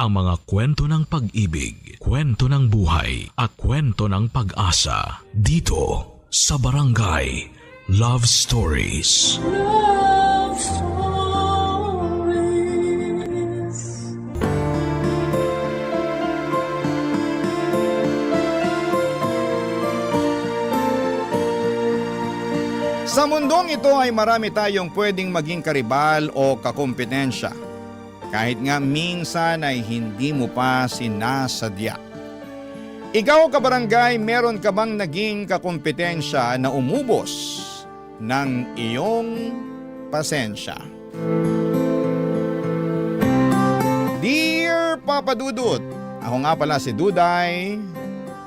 ang mga kwento ng pag-ibig, kwento ng buhay at kwento ng pag-asa dito sa Barangay Love Stories. Love Stories. Sa mundong ito ay marami tayong pwedeng maging karibal o kakumpetensya. Kahit nga minsan ay hindi mo pa sinasadya. Ikaw kabarangay, meron ka bang naging kakumpetensya na umubos ng iyong pasensya? Dear Papa Dudut, ako nga pala si Duday,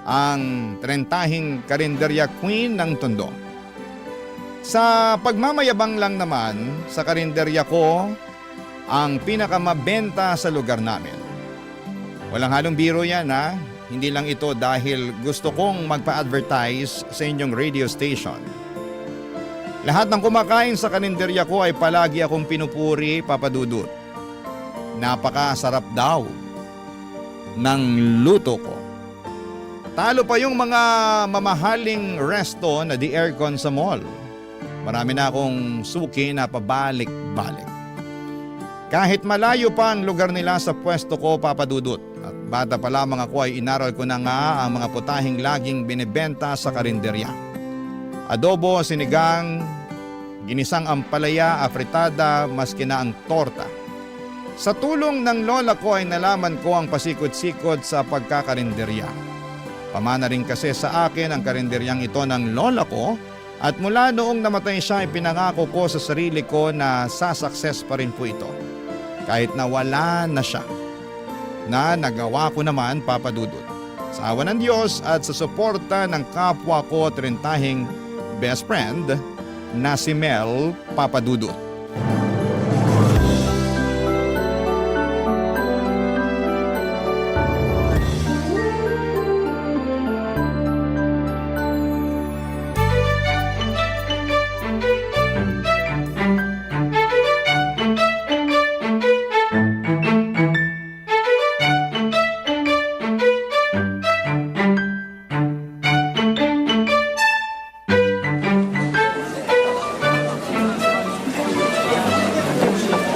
ang 30 karinderya queen ng Tondo. Sa pagmamayabang lang naman, sa karinderya ko, ang pinakamabenta sa lugar namin. Walang halong biro yan ha, hindi lang ito dahil gusto kong magpa-advertise sa inyong radio station. Lahat ng kumakain sa karinderya ko ay palagi akong pinupuri, Papa Dudut. Napakasarap daw ng luto ko. Talo pa yung mga mamahaling resto na di aircon sa mall. Marami na akong suki na pabalik-balik. Kahit malayo pa ang lugar nila sa pwesto ko, Papa Dudut. At bata pa lamang ako ay inaral ko na nga ang mga putahing laging binibenta sa karinderya. Adobo, sinigang, ginisang ampalaya, afritada, maski na ang torta. Sa tulong ng lola ko ay nalaman ko ang pasikot-sikot sa pagkakarinderya. Pamana rin kasi sa akin ang karinderyang ito ng lola ko. At mula noong namatay siya, ipinangako ko sa sarili ko na sasukses pa rin po ito. Kahit na wala na siya. Na nagawa ko naman, Papa Dudut. Sa awa ng Diyos at sa suporta ng kapwa ko at rentahing best friend na si Mel, Papa Dudut.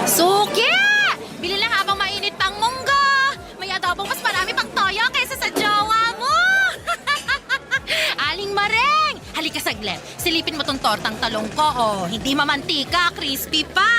Suki! Bili na habang mainit pang munggo! May adobong mas marami pang toyo kaysa sa jowa mo! Aling Mareng! Halika saglit. Silipin mo tong tortang talong ko, oh. Hindi mamantika, crispy pa!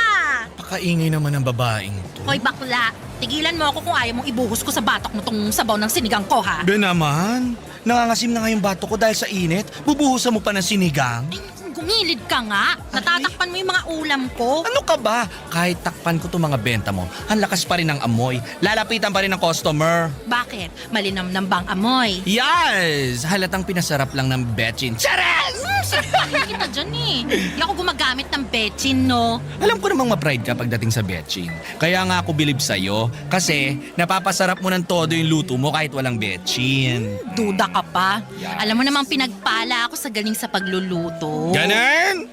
Pakaingay naman ng babaeng to. Hoy bakla, tigilan mo ako kung ayaw mong ibuhos ko sa batok mo tong sabaw ng sinigang ko, ha? Be naman, nangangasim na nga yung bato ko dahil sa init. Bubuhusan mo pa ng sinigang. Ay, gumilid ka nga. Natatakpan mo yung mga ulam ko. Ano ka ba? Kahit takpan ko itong mga benta mo, ang lakas pa rin ng amoy. Lalapitan pa rin ng customer. Bakit? Malinamnam bang amoy? Yes! Halatang pinasarap lang ng betchin. Charas! Sarapin kita dyan eh. Hindi ako gumagamit ng betchin, no? Alam ko namang ma-pride ka pagdating sa betchin. Kaya nga ako bilib sa'yo. Kasi napapasarap mo ng todo yung luto mo kahit walang betchin. Duda ka pa. Yeah. Alam mo namang pinagpala ako sa galing sa pagluluto. Ganun?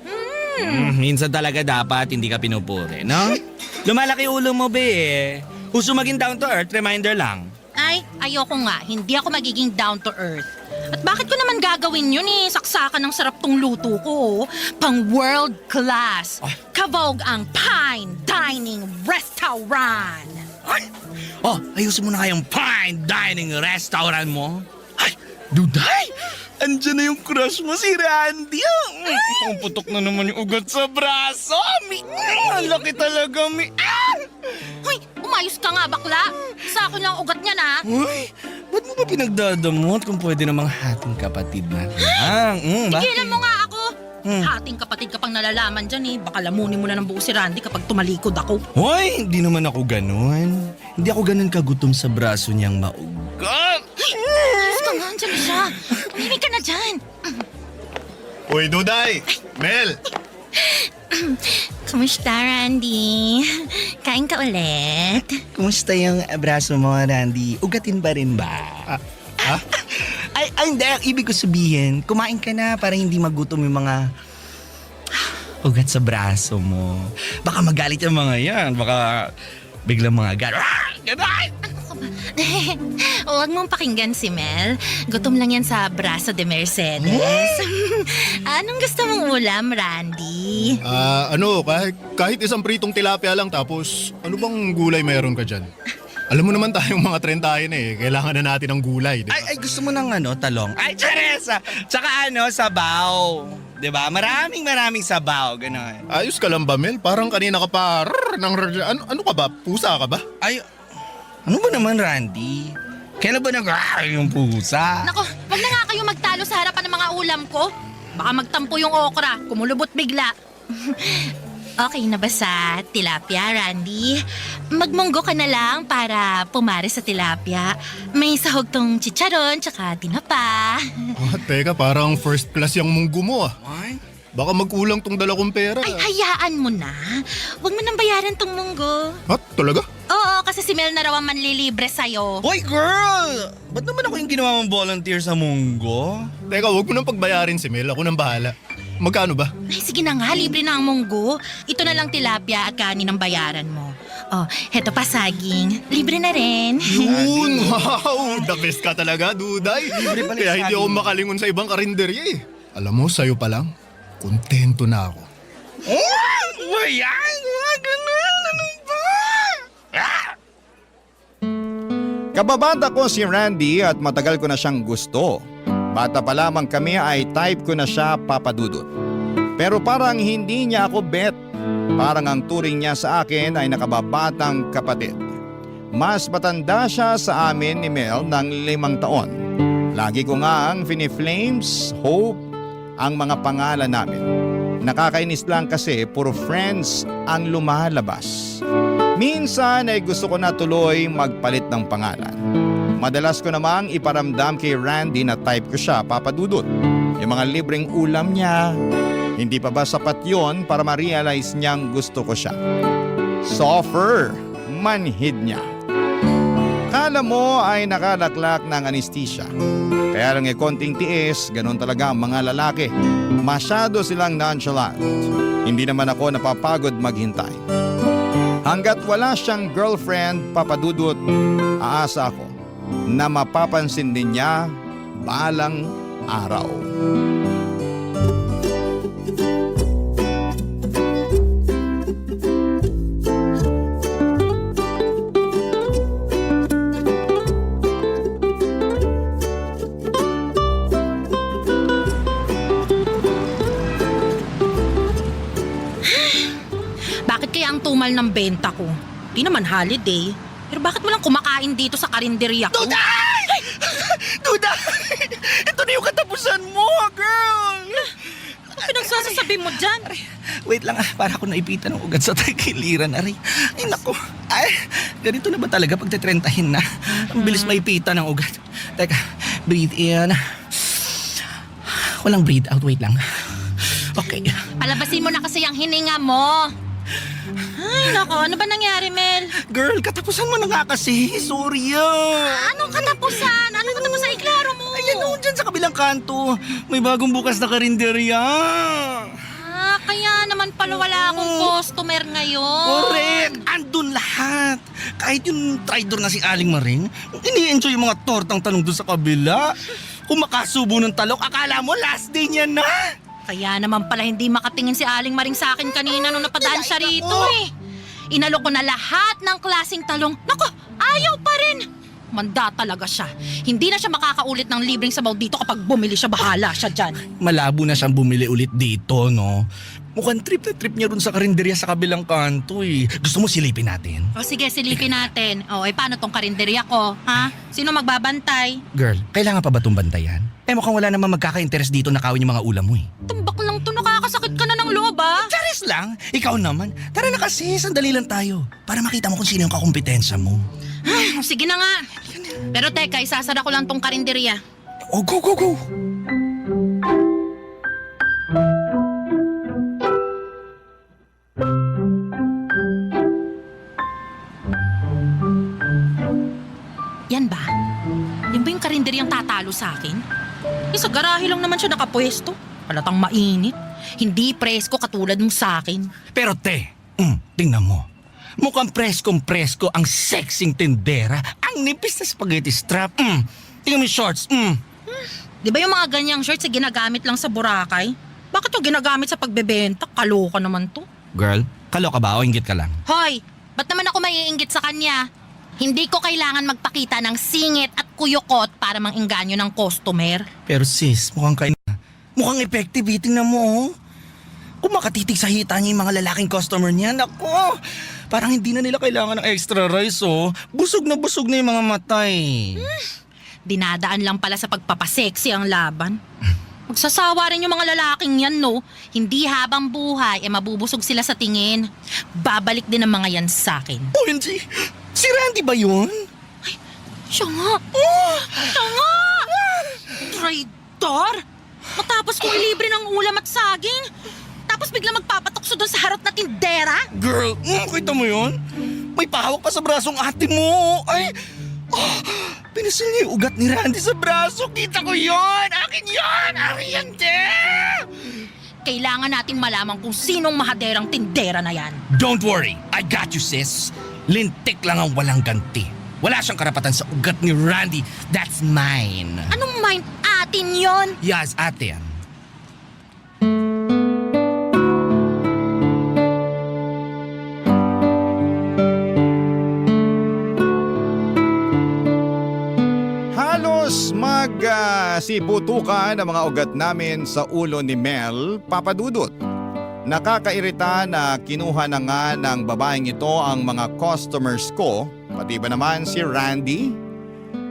Minsan talaga dapat hindi ka pinupuri, no? Lumalaki ulo mo, be eh. Gusto maging down to earth, reminder lang. Ay, ayoko nga. Hindi ako magiging down to earth. At bakit ko naman gagawin yun eh? Saksakan ng sarap tong luto ko. Pang world class. Kabog ang Pine Dining Restaurant. Ay! Oh, ayusin mo na kayong fine dining restaurant mo. Ay, Duday! Andiyan na yung crush mo, si Randy. Ang putok na naman yung ugat sa braso. Ang laki talaga, Hoy, umayos ka nga bakla. Sa akin lang ugat niya na. Uy, ba't mo ba pinagdadamot kung pwede namang hating kapatid na? Ba? Tigilan mo nga ako. Hating kapatid ka pang nalalaman dyan eh. Baka lamunin mo na ng buo si Randy kapag tumalikod ako. Hoy, hindi naman ako ganun. Hindi ako ganun kagutom sa braso niyang maugat. Ayos ka nga, andyan na siya. Tumimik ka na dyan. Uy, Duday! Mel! Kamusta, Randy? Kain ka ulit? Kumusta yung braso mo, Randy? Ugatin ba rin ba? Ay, hindi. Ang ibig ko sabihin, kumain ka na para hindi magutom yung mga ugat sa braso mo. Baka magalit yung mga yan. Baka biglang mga ganon. ba? Huwag mong pakinggan si Mel. Gutom lang yan sa Braso de Mercedes. Anong gusto mong ulam, Randy? Kahit isang pritong tilapia lang tapos ano bang gulay meron ka dyan? Alam mo naman tayong mga trentahin kailangan na natin ng gulay, di ba? Ay, gusto mo ng talong? Ay, Teresa! Tsaka sabaw. Diba? Maraming sabaw, gano'n. Ayos ka lang ba, Mel? Parang kanina ka pa, ano ka ba? Pusa ka ba? Ay, ano ba naman, Randy? Kailan ba yung pusa? Nako, wag na nga kayo magtalo sa harapan ng mga ulam ko. Baka magtampo yung okra, kumulubot bigla. Okay na ba sa tilapia, Randy? Magmunggo ka na lang para pumare sa tilapia. May sahog tong chicharon tsaka tinapa. Teka, parang first class yung munggo mo Ay? Baka magkulang tong dala kong pera. Ay, hayaan mo na. Huwag mo nang bayaran tong munggo. Ha? Talaga? Oo, kasi si Mel na raw ang manlilibre sa'yo. Hoy, girl! Ba't naman ako yung ginawa mong volunteer sa Munggo? Teka, huwag mo nang pagbayarin si Mel. Ako nang bahala. Magkano ba? Ay, sige na nga, libre na ang munggo. Ito na lang tilapia at kanin ang bayaran mo. Oh, heto pa saging. Libre na rin. Yun! Wow! The best ka talaga, Duday. pala Kaya yung hindi ako saging. makalingon sa ibang karinderya Alam mo, sa'yo pa lang, kontento na ako. Oh! Ayan! Ganun! Ano ba? Kababata ko si Randy at matagal ko na siyang gusto. Bata pa lamang kami ay type ko na siya papadudot. Pero parang hindi niya ako bet. Parang ang turing niya sa akin ay nakababatang kapatid. Mas matanda siya sa amin ni Mel ng 5 taon. Lagi ko nga ang Fini-Flames, Hope, ang mga pangalan namin. Nakakainis lang kasi puro friends ang lumalabas. Minsan ay gusto ko na tuloy magpalit ng pangalan. Madalas ko namang iparamdam kay Randy na type ko siya papadudot. Yung mga libreng ulam niya, hindi pa ba sapat yon para ma-realize niyang gusto ko siya? Soffer, manhid niya. Kala mo ay nakalaklak ng anesthesia. Kaya lang konting tiis, ganun talaga ang mga lalaki. Masyado silang nonchalant. Hindi naman ako napapagod maghintay. Hanggat wala siyang girlfriend, papadudot, aasa ako na mapapansin din niya balang araw. Bakit kaya ang tumal ng benta ko? Di naman holiday. Pero bakit mo lang kumakain dito sa karinderya ko? Duday! Duday! Ito na yung katapusan mo, girl! Ano pinagsasasabi mo dyan? Wait lang para ako naipitan ng ugat sa tagiliran, aray. Ay, naku. Ay, ganito na ba talaga pag tetrentahin na? Ang bilis maipitan ng ugat. Teka, breathe in. Walang breathe out, wait lang. Okay. Palabasin mo na kasi ang hininga mo. Ay, nako. Ano ba nangyari, Mel? Girl, katapusan mo na nga kasi. Sorry Anong katapusan? Anong katapusan? Iklaro mo. Ayan o, dyan sa kabilang kanto. May bagong bukas na karinderya. Kaya naman pala wala akong customer ngayon. Correct! Andun lahat. Kahit yung traidor na si Aling Maring, ini-enjoy yung mga tortang talong doon sa kabila. Kung makasubo ng talong, akala mo last day niya na. Kaya naman pala hindi makatingin si Aling Maring sa akin kanina nung napadaan siya rito eh. Inalok ko na lahat ng klaseng talong. Nako, ayaw pa rin. Manda talaga siya. Hindi na siya makakaulit ng libreng sabaw dito kapag bumili siya. Bahala siya dyan. Malabo na siyang bumili ulit dito, no? Mukhang trip na trip niya rin sa karinderya sa kabilang kanto eh. Gusto mo silipin natin? O sige, silipin natin. O, paano tong karinderya ko? Ha? Sino magbabantay? Girl, kailangan pa ba itong bantayan? Mukhang wala namang magkaka-interest dito na kawin yung mga ulam mo eh. Tumbak lang to, nakakasakit ka na ng loob ah. Charis lang, ikaw naman. Tara na kasi, sandali lang tayo. Para makita mo kung sino yung kakumpetensya mo. Sige na nga. Pero teka, isasara ko lang tong karinderya. Oh, go, go, go! Yan ba? Yan ba yung karinderyang tatalo sa akin? Sa garahe lang naman siya nakapwesto. Halatang mainit. Hindi presko katulad mo sa akin. Pero te, tingnan mo. Mukhang preskong-presko ang sexing tendera, ang Ang nipis na spaghetti strap. Tingnan mo yung shorts. Di ba yung mga ganyang shorts ginagamit lang sa Boracay? Bakit yung ginagamit sa pagbebenta? Kaloka naman to. Girl, kaloka ba o inggit ka lang? Hoy, ba't naman ako maiinggit sa kanya? Hindi ko kailangan magpakita ng singit at kuyukot para mangingganyo ng customer. Pero sis, mukhang effective. Tingnan mo, oh. Kung makatitig sa hita niya yung mga lalaking customer niya, naku, parang hindi na nila kailangan ng extra rice, oh. Busog na yung mga matay. Dinadaan lang pala sa pagpapaseksi ang laban. Magsasawa rin yung mga lalaking yan, no? Hindi habang buhay, mabubusog sila sa tingin. Babalik din ang mga yan sa akin. OMG! Si Randy ba yun? Siya nga! Siya nga! Traitor! Matapos kong ilibre ng ulam at saging, tapos bigla magpapatukso doon sa harot na tindera? Girl, kita mo yun? May pahawak pa sa brasong ate mo. Ay, pinasil niya yung ugat ni Randy sa braso. Kita ko yun! Akin yun! Akin yan, Kailangan natin malaman kung sinong mahaderang tindera na yan. Don't worry, I got you, sis. Lintik lang ang walang ganti. Wala siyang karapatan sa ugat ni Randy. That's mine. Anong mind atin yon? Yes, atin. Halos magsiputukan ang mga ugat namin sa ulo ni Mel, Papadudot. Nakakairita na kinuha na nga ng babaeng ito ang mga customers ko, pati ba naman si Randy?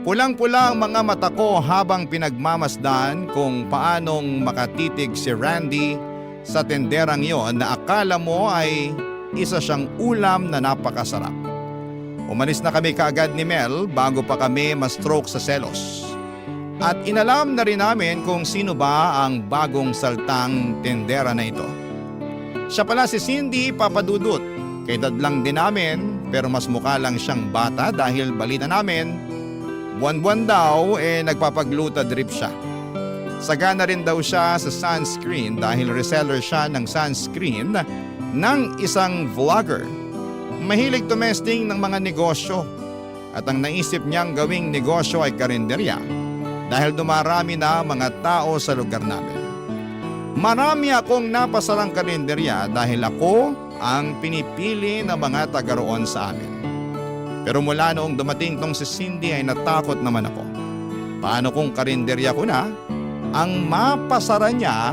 Pulang-pula ang mga mata ko habang pinagmamasdan kung paanong makatitig si Randy sa tenderang yon na akala mo ay isa siyang ulam na napakasarap. Umalis na kami kaagad ni Mel bago pa kami ma-stroke sa selos. At inalam na rin namin kung sino ba ang bagong saltang tendera na ito. Siya pala si Cindy Papadudut. Kaedad lang din namin pero mas mukha lang siyang bata dahil balita namin buwan-buwan daw nagpapagluta drip siya. Sagana rin daw siya sa sunscreen dahil reseller siya ng sunscreen ng isang vlogger. Mahilig tumesting ng mga negosyo at ang naisip niyang gawing negosyo ay karinderya dahil dumarami na mga tao sa lugar namin. Marami akong napasarang karinderya dahil ako ang pinipili ng mga taga roon sa amin. Pero mula noong dumating tong si Cindy ay natakot naman ako. Paano kung karinderya ko na ang mapasara niya,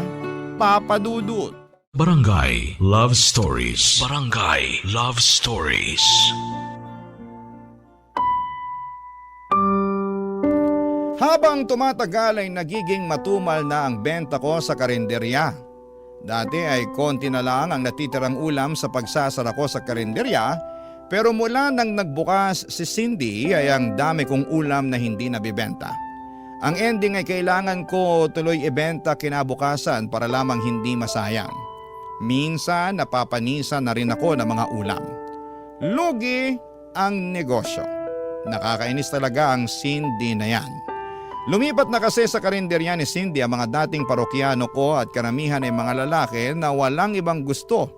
Papadudut? Barangay Love Stories. Barangay Love Stories. Habang tumatagal ay nagiging matumal na ang benta ko sa karinderya. Dati ay konti na lang ang natitirang ulam sa pagsasara ko sa karinderya, pero mula nang nagbukas si Cindy ay ang dami kong ulam na hindi nabibenta. Ang ending ay kailangan ko tuloy ibenta kinabukasan para lamang hindi masayang. Minsan napapanisan na rin ako ng mga ulam. Lugi ang negosyo. Nakakainis talaga ang Cindy na yan. Lumipat na kasi sa karinderya ni Cindy ang mga dating parokyano ko at karamihan ay mga lalaki na walang ibang gusto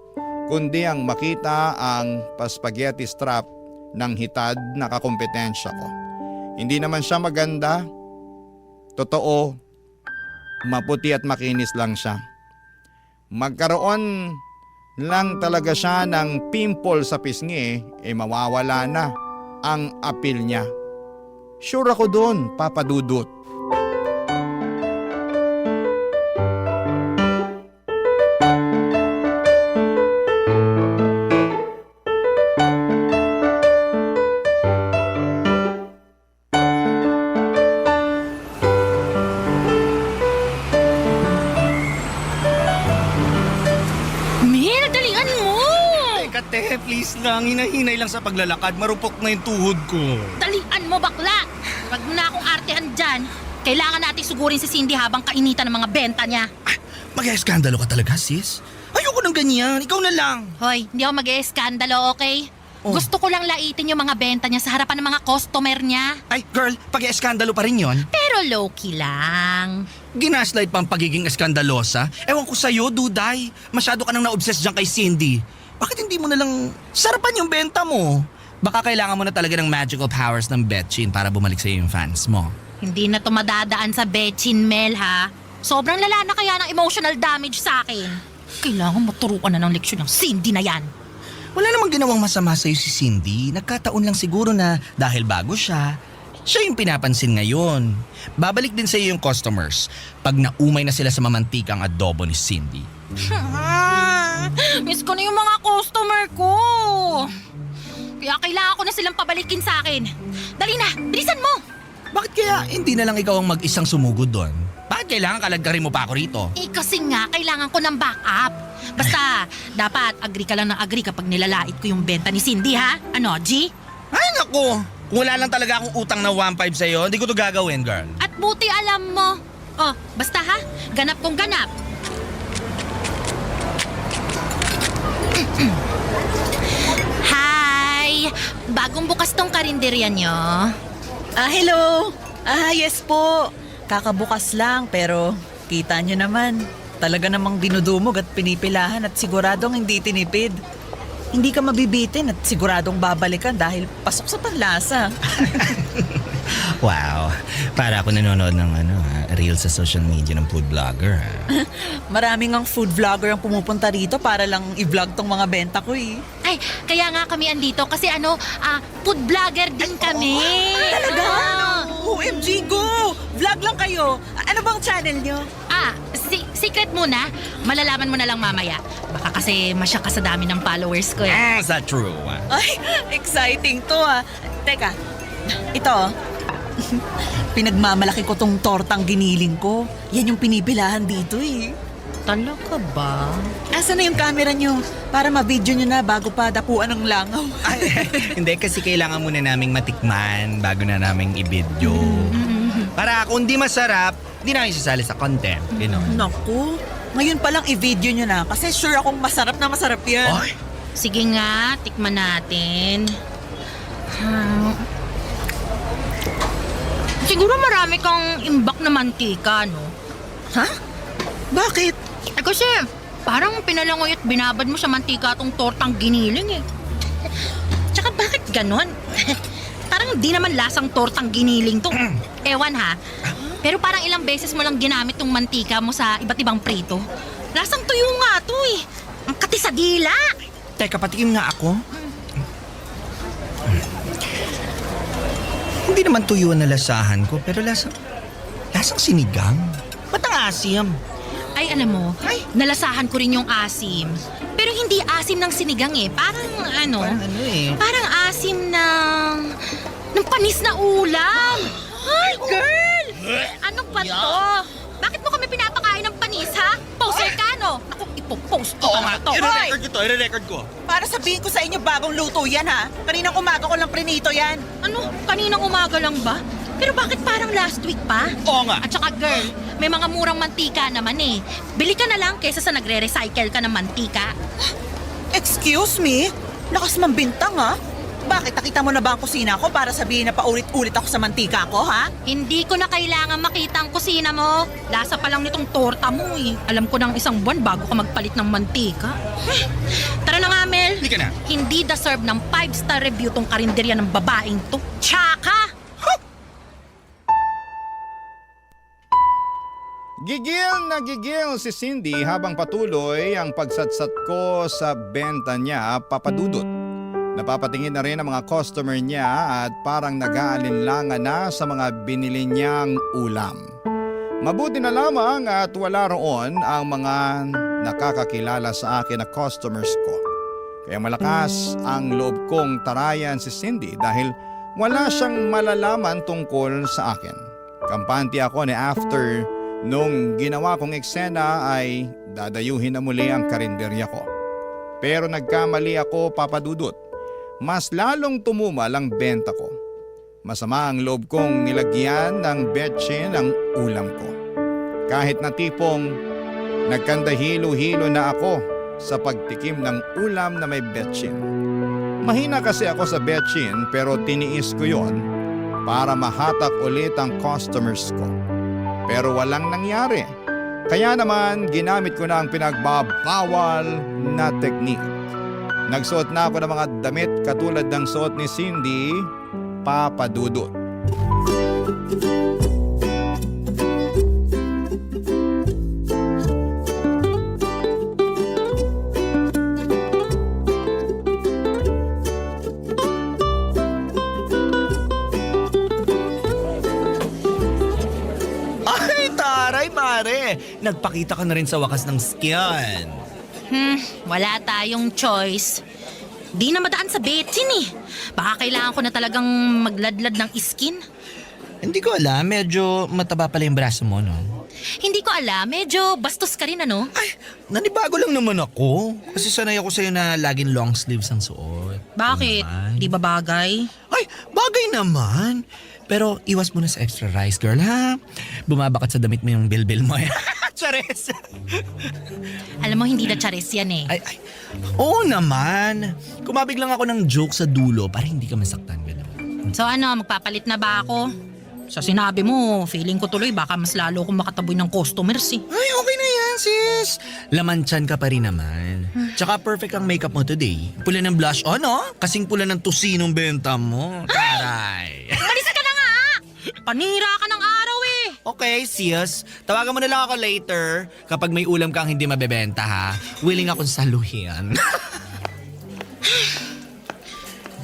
kundi ang makita ang paspaghetti strap ng hitad na kakompetensya ko. Hindi naman siya maganda. Totoo, maputi at makinis lang siya. Magkaroon lang talaga siya ng pimple sa pisngi, mawawala na ang apil niya. Sure ako doon, Papadudut. Mel, dalian mo! Teka, te, please lang. Hinahinay lang sa paglalakad. Marupok na yung tuhod ko. Dalian mo, bakla! Huwag mo na akong artehan dyan. Kailangan natin sugurin si Cindy habang kainitan ng mga benta niya. Mag-eskandalo ka talaga, sis? Ayoko ng ganyan. Ikaw na lang. Hoy, hindi ako mag-eskandalo, okay? Oh. Gusto ko lang laitin yung mga benta niya sa harapan ng mga customer niya. Ay, girl, pag-eskandalo pa rin yon. Pero low-key lang. Ginaslight pa ang pagiging eskandalosa. Ewan ko sa'yo, Duday. Masyado ka nang na-obsess dyan kay Cindy. Bakit hindi mo na lang sarapan yung benta mo? Baka kailangan mo na talaga ng magical powers ng Betchin para bumalik sa'yo yung fans mo. Hindi na to madadaan sa Betchin, Mel, ha? Sobrang lala na kaya ng emotional damage sa akin. Kailangan maturuan na ng leksyon ng Cindy na yan. Wala namang ginawang masama sa'yo si Cindy. Nagkataon lang siguro na dahil bago siya yung pinapansin ngayon. Babalik din sa'yo yung customers pag naumay na sila sa mamantikang adobo ni Cindy. Miss ko na yung mga customer ko. Kaya kailangan ko na silang pabalikin sa akin. Dali na, bilisan mo! Bakit kaya hindi na lang ikaw ang mag-isang sumugod doon? Bakit kailangan kalagkarin mo pa ako rito? Eh kasi nga, kailangan ko ng backup. Basta, dapat agree ka lang ng agree kapag nilalait ko yung benta ni Cindy, ha? Ano, G? Ay naku! Kung wala lang talaga akong utang na 1.5 sa'yo, hindi ko to gagawin, girl. At buti alam mo. Oh, basta ha, ganap kong ganap. Hi! Bagong bukas tong karinderya nyo. Hello. Yes po. Kakabukas lang pero kita nyo naman. Talaga namang dinudumog at pinipilahan at siguradong hindi tinipid. Hindi ka mabibitin at siguradong babalikan dahil pasok sa panlasa. Wow, para ako nanonood ng reels sa social media ng food vlogger. Maraming ang food vlogger ang pumupunta rito para lang i-vlog tong mga benta ko eh. Ay, kaya nga kami andito kasi food vlogger din kami. Talaga? Ah. OMG, go! Vlog lang kayo. Ano bang channel nyo? Secret muna. Malalaman mo na lang mamaya. Baka kasi masya ka sa dami ng followers ko eh. Is that true? Ay, exciting to ah. Teka, ito. Pinagmamalaki ko tong tortang giniling ko. Yan yung pinipilahan dito eh. Talaga ba? Asan na yung camera nyo? Para ma-video nyo na bago pa dapuan ng langaw. Ay, hindi, kasi kailangan muna naming matikman bago na naming i-video. Para kung di masarap, di namin sasali sa content. Gano'n. Naku, ngayon palang i-video nyo na kasi sure akong masarap na masarap yan. Ay! Sige nga, tikman natin. Siguro marami kang imbak na mantika, no? Ha? Bakit? Eh kasi, parang pinalangoy at binabad mo sa mantika tong tortang giniling eh. Tsaka bakit ganon? Parang di naman lasang tortang giniling to. Ewan ha. Pero parang ilang beses mo lang ginamit tong mantika mo sa iba't ibang prito. Lasang tuyo nga to eh. Ang kati sa dila. Teka, patikim nga ako. Hindi naman tuyo na lasahan ko, pero lasang sinigang. Ba't ang asim? Ay, alam mo, nalasahan ko rin yung asim. Pero hindi asim ng sinigang eh. Parang Parang asim ng panis na ulam. Ay, girl! Ano ba to? Bakit mo kami pinapakain ng panis, ha? Poster ka, no? Naku, ipopost ko na to. I-record ko. Para sabihin ko sa inyo bagong luto yan ha. Kaninang umaga ko lang prinito yan. Ano? Kaninang umaga lang ba? Pero bakit parang last week pa? Oo nga. At saka girl, may mga murang mantika naman eh. Bili ka na lang kaysa sa nagre-recycle ka ng mantika. Excuse me? Lakas mambintang ha? Bakit? Nakita mo na ba ang kusina ko para sabihin na paulit-ulit ako sa mantika ko, ha? Hindi ko na kailangan makita ang kusina mo. Lasa pa lang nitong torta mo eh. Alam ko ng isang buwan bago ka magpalit ng mantika. Tara na nga, Mel. Hindi ka na. Hindi deserve ng 5-star review tong karinderya ng babaeng to. Tsaka! Gigil na gigil si Cindy habang patuloy ang pagsatsat ko sa benta niya, papadudot. Napapatingin na rin ang mga customer niya at parang nag-aalinlangan na sa mga binili niyang ulam. Mabuti na lamang at wala roon ang mga nakakakilala sa akin na customers ko. Kaya malakas ang loob kong tarayan si Cindy dahil wala siyang malalaman tungkol sa akin. Kampante ako ni after nung ginawa kong eksena ay dadayuhin na muli ang karinderya ko. Pero nagkamali ako, papadudot. Mas lalong tumumal ang benta ko. Masama ang loob kong nilagyan ng betchin ang ulam ko. Kahit na tipong nagkandahilo-hilo na ako sa pagtikim ng ulam na may betchin. Mahina kasi ako sa betchin pero tiniis ko yon para mahatak ulit ang customers ko. Pero walang nangyari. Kaya naman ginamit ko na ang pinagbabawal na technique. Nagsuot na ako ng mga damit katulad ng suot ni Cindy, Papa Dudut. Ay, taray pare! Nagpakita ka na rin sa wakas ng skin. Wala tayong choice. Di na madaan sa betsin eh. Baka kailangan ko na talagang magladlad ng skin. Hindi ko alam, medyo mataba pala yung braso mo, no? Hindi ko alam, medyo bastos ka rin ano? Ay, nanibago lang naman ako. Kasi sanay ako sa'yo na laging long sleeves ang suot. Bakit? Naman. Di ba bagay? Ay, bagay naman. Pero iwas muna sa extra rice, girl, ha? Bumabakat sa damit mo yung bilbil mo, eh. Chares! Alam mo, hindi na charis yan eh. Ay. Oo naman. Kumabig lang ako ng joke sa dulo para hindi ka masaktan, gano'n. So ano, magpapalit na ba ako? Sa sinabi mo, feeling ko tuloy baka mas lalo akong makataboy ng customers eh. Ay, okay na yan, sis. Laman tiyan ka pa rin naman. Tsaka perfect ang makeup mo today. Pula ng blush on, no? Kasing pula ng tusinong benta mo. Taray. Alis ka na nga! Panira ka ng araw eh! Okay, sis. Tawagan mo na lang ako later. Kapag may ulam kang hindi mabebenta, ha? Willing akong saluhin.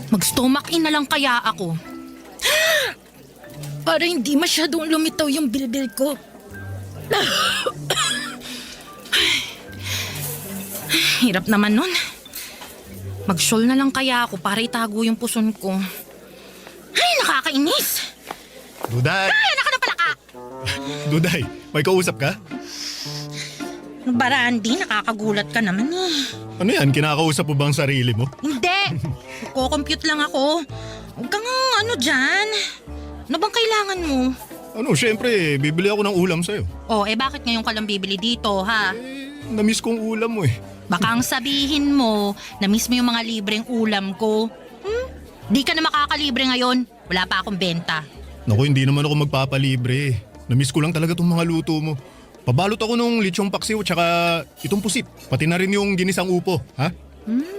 Mag-stomach in na lang kaya ako. Para hindi masyadong lumitaw yung bilbil ko. Hirap naman nun. Mag-shawl na lang kaya ako para itago yung puson ko. Ay, nakakainis! Duday! Ay, anak ka na pala ka! Duday, may kausap ka? Barandi, nakakagulat ka naman eh. Ano yan, kinakausap mo bang sarili mo? Hindi! Kukompute lang ako. Huwag kang ano dyan. Ano bang kailangan mo? Ano, syempre, bibili ako ng ulam sa'yo. Oh, bakit ngayon ka lang bibili dito, ha? Namiss kong ulam mo eh. Baka ang sabihin mo, na-miss mo yung mga libreng ulam ko. Di ka na makakalibre ngayon. Wala pa akong benta. Naku, hindi naman ako magpapalibre. Namiss ko lang talaga tong mga luto mo. Pabalot ako nung lechong paksiw tsaka itong pusit. Pati na rin yung ginisang upo, ha?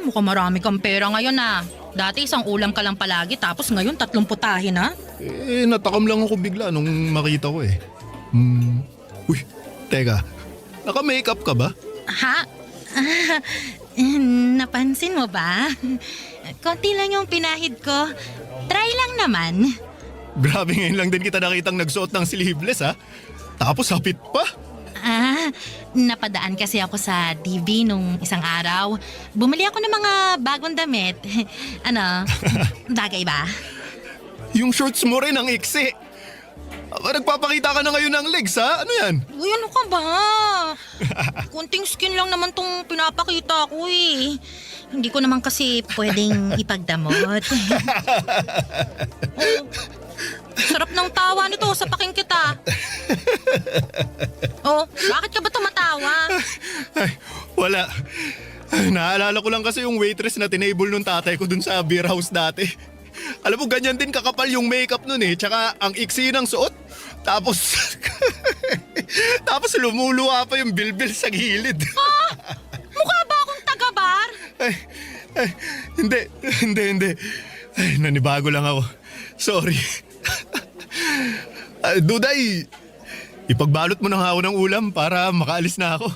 Mukhang marami kang pera ngayon, ha? Dati isang ulam ka lang palagi, tapos ngayon 3 putahin, ha? Natakam lang ako bigla nung makita ko eh. Uy, teka. Naka-makeup ka ba? Ha? Napansin mo ba? Konti lang yung pinahid ko. Try lang naman. Grabe, ngayon lang din kita nakitang nagsuot ng sleeveless, ha? Tapos hapit pa. Napadaan kasi ako sa DV nung isang araw. Bumili ako ng mga bagong damit. Ano, bagay ba? Yung shorts mo rin ang iksi. Nagpapakita ka na ngayon ng legs, ha? Ano yan? Uy, ano ka ba? Kunting skin lang naman tong pinapakita ko eh. Hindi ko naman kasi pwedeng ipagdamot. Sarap ng tawa nito, sapakin kita. Oh, bakit ka ba tumatawa? Ay, wala. Ay, naalala ko lang kasi yung waitress na tinable nung tatay ko dun sa beer house dati. Alam mo, ganyan din kakapal yung makeup nun eh. Tsaka ang iksi ng suot. Tapos, tapos lumuluwa pa yung bilbil sa gilid. Mukha ba akong taga-bar? Ay, hindi. Ay, nanibago lang ako. Sorry. Duday, ipagbalot mo na nga ako ng ulam para makaalis na ako.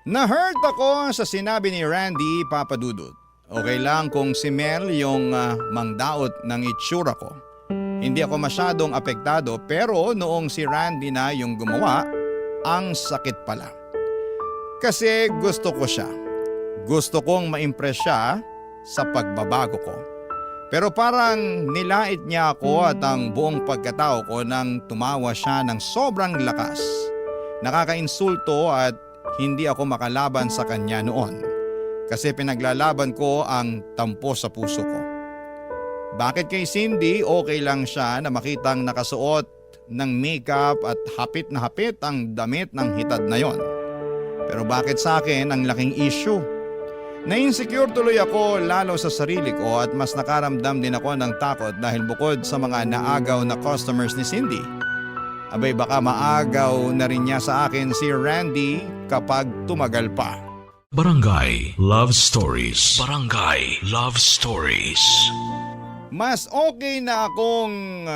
Na-hurt ako sa sinabi ni Randy, Papa Dudut. Okay lang kung si Mel yung mangdaot ng itsura ko. Hindi ako masyadong apektado pero noong si Randy na yung gumawa, ang sakit pala. Kasi gusto ko siya. Gusto kong ma-impress siya sa pagbabago ko. Pero parang nilait niya ako at ang buong pagkatao ko nang tumawa siya ng sobrang lakas. Nakakainsulto at hindi ako makalaban sa kanya noon. Kasi pinaglalaban ko ang tampo sa puso ko. Bakit kay Cindy okay lang siya na makitang nakasuot ng makeup at hapit na hapit ang damit ng hitad na yon? Pero bakit sa akin ang laking issue? Na-insecure tuloy ako lalo sa sarili ko at mas nakaramdam din ako ng takot dahil bukod sa mga naagaw na customers ni Cindy, abay baka maagaw na rin niya sa akin si Randy kapag tumagal pa. Barangay Love Stories. Barangay Love Stories. Mas okay na akong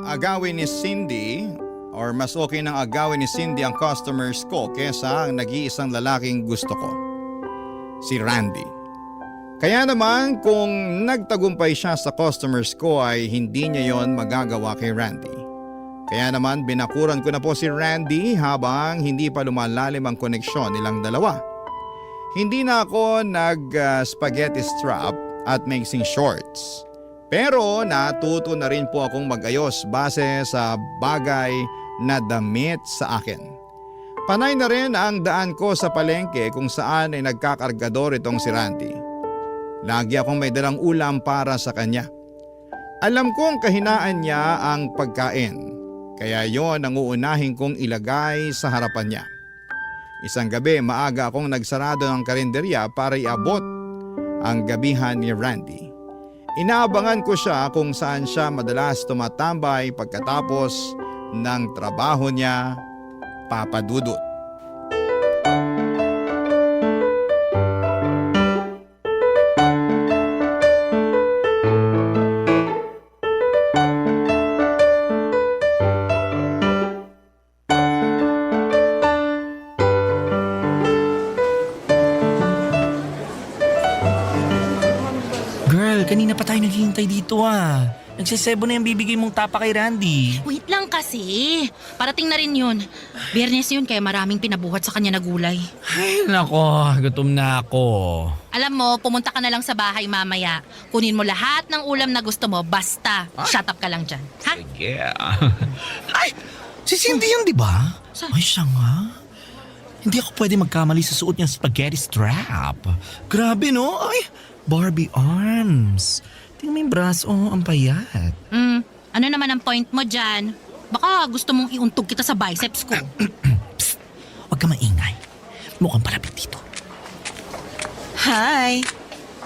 agawin ni Cindy or mas okay nang agawin ni Cindy ang customers ko kesa ang nag-iisang lalaking gusto ko, si Randy. Kaya naman kung nagtagumpay siya sa customers ko ay hindi niya yon magagawa kay Randy. Kaya naman binakuran ko na po si Randy habang hindi pa lumalalim ang koneksyon nilang dalawa. Hindi na ako nag-spaghetti strap at mixing shorts. Pero natuto na rin po akong mag-ayos base sa bagay na damit sa akin. Panay na rin ang daan ko sa palengke kung saan ay nagkakargador itong si Randy. Lagi akong may dalang ulam para sa kanya. Alam kong kahinaan niya ang pagkain, kaya yon ang uunahin kong ilagay sa harapan niya. Isang gabi maaga akong nagsarado ng karinderya para iabot ang gabihan ni Randy. Inaabangan ko siya kung saan siya madalas tumatambay pagkatapos ng trabaho niya, Papa Dudut. Girl, kanina pa tayo naghihintay dito ah. Nagsisebo na yung bibigay mong tapa kay Randy. Wait lang kasi. Parating na rin yun. Biyernes yun kaya maraming pinabuhat sa kanya na gulay. Ay, nako, gutom na ako. Alam mo, pumunta ka na lang sa bahay mamaya. Kunin mo lahat ng ulam na gusto mo. Basta, shut up ka lang dyan. Ha? Yeah. Ay, si Cindy yun, di ba? Saan? Ay, siya nga. Hindi ako pwede magkamali sa suot niyang spaghetti strap. Grabe, no? Ay, Barbie arms. Tingnan mo yung braso, ang payat. Ano naman ang point mo dyan? Baka gusto mong iuntog kita sa biceps ko. Psst, huwag ka maingay. Mukhang palapit dito. Hi!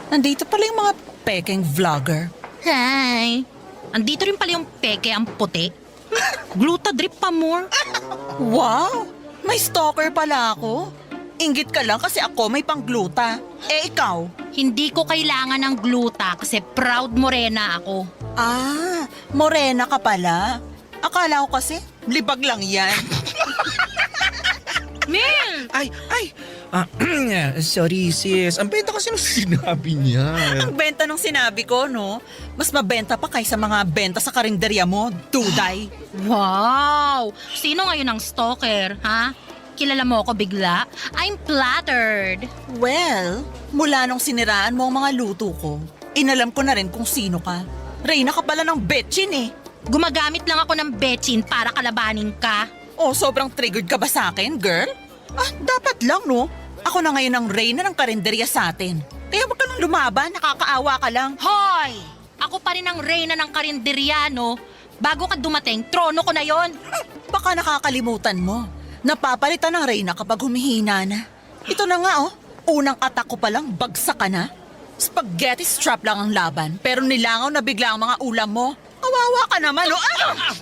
Nandito pala yung mga peking vlogger. Hi! Andito rin pala yung peke ang puti. Gluta drip pa more. Wow! May stalker pala ako. Inggit ka lang kasi ako may pang-gluta. Eh ikaw? Hindi ko kailangan ng gluta kasi proud morena ako. Ah, morena ka pala. Akala ko kasi libag lang yan. Mel! Ay! Sorry sis, ang benta kasi nung sinabi niya. Ang benta nung sinabi ko, no? Mas mabenta pa kaysa mga benta sa karinderya mo, Duday. Wow! Sino ngayon ang stalker, ha? Kilala mo ako bigla? I'm flattered. Well, mula nung siniraan mo ang mga luto ko, inalam ko na rin kung sino ka. Reyna ka pala ng betchin eh. Gumagamit lang ako ng betchin para kalabanin ka. Oh, sobrang triggered ka ba sa akin, girl? Ah, dapat lang, no? Ako na ngayon ang reyna ng karinderya sa atin. Kaya wag ka nang lumaban, nakakaawa ka lang. Hoy! Ako pa rin ang reyna ng karinderya, no? Bago ka dumating, trono ko na yon. Baka nakakalimutan mo. Napapalitan ng reyna kapag humihina na. Ito na nga, oh. Unang atak ko palang bagsak ka na. Spaghetti strap lang ang laban, pero nilangaw na bigla ang mga ulam mo. Kawawa ka naman, oh.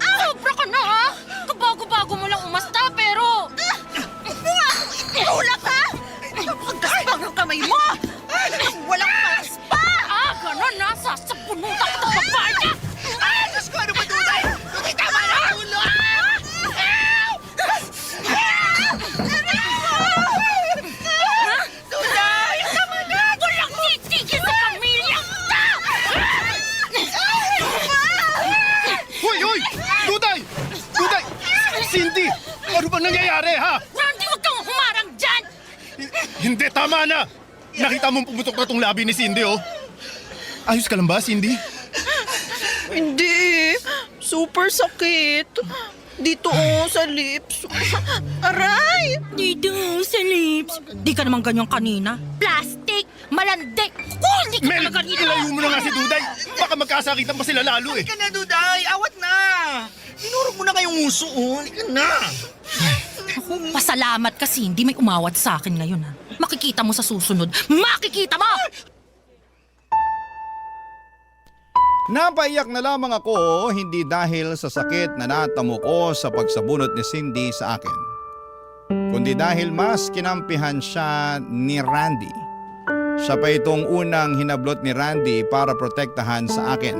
Sobra ka na, ha? Kabago-bago mo lang umasta, pero... Iulap ha! Napakagaspang ng kamay mo! Walang palas pa! Ganon na! Sasapunutan kita sa babae niya! Diyos ko, ano ba tunay? Tama na! Tunay! Tama na! Walang titigil sa pamilya ka! Hoy! Duday! Cindy! Ano ba nangyayari, ha? Randy, huwag kang humarang dyan! Hindi, tama na! Nakita mong pumutok na tong labi ni Cindy, oh. Ayos ka lang ba, Cindy? Hindi. Super sakit. Dito sa lips. Aray! Dito sa lips. Di ka naman ganyan kanina. Plastic! Malandi! Hindi ka Mel, talaga dito! ilayo mo na nga si Duday. Baka magkasakitan pa sila lalo, eh. Halika na, Duday! Awat na! Tinurog mo na kayong uso, oh. Halika na! Pasalamat kasi hindi may umawat sa akin ngayon, ha? Makikita mo sa susunod. Makikita mo! Napaiyak na lamang ako hindi dahil sa sakit na natamo ko sa pagsabunot ni Cindy sa akin, kundi dahil mas kinampihan siya ni Randy. Siya pa itong unang hinablot ni Randy para protektahan sa akin.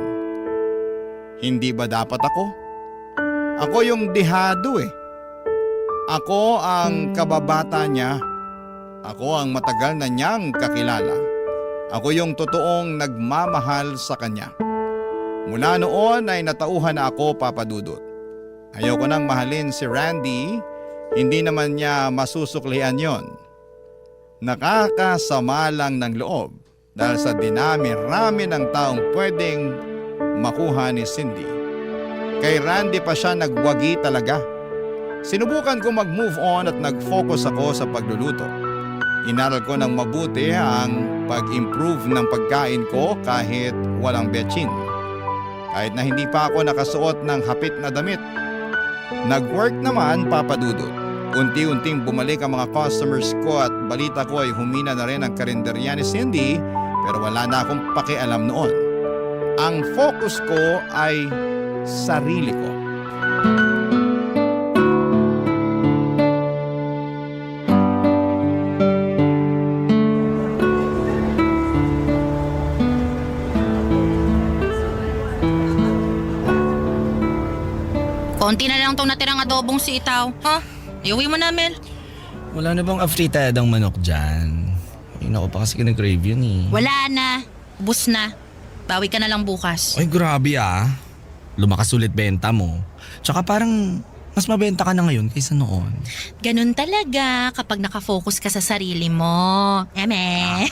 Hindi ba dapat ako? Ako yung dihado eh. Ako ang kababata niya. Ako ang matagal na niyang kakilala. Ako yung totoong nagmamahal sa kanya. Mula noon ay natauhan na ako, Papa Dudut. Ayoko nang mahalin si Randy, hindi naman niya masusuklian yon. Nakakasama lang ng loob dahil sa dinami-rami ng taong pwedeng makuha ni Cindy. Kay Randy pa siya nagwagi talaga. Sinubukan ko mag-move on at nag-focus ako sa pagluluto. Inaral ko ng mabuti ang pag-improve ng pagkain ko kahit walang betchin. Kahit na hindi pa ako nakasuot ng hapit na damit. Nag-work naman, Papa Dudut. Unti-unting bumalik ang mga customers ko at balita ko ay humina na rin ang karinderya ni Cindy pero wala na akong pakialam noon. Ang focus ko ay sarili ko. Konti na lang tong natirang adobong sitaw. Ha? Iuwi mo na, Mel. Wala na bang afritadang manok dyan? Ay, naku pa kasi nag-crave yun eh. Wala na. Ubus na. Bawi ka na lang bukas. Ay, grabe ah. Lumakas ulit benta mo. Tsaka parang mas mabenta ka na ngayon kaysa noon. Ganun talaga kapag nakafocus ka sa sarili mo. Eme.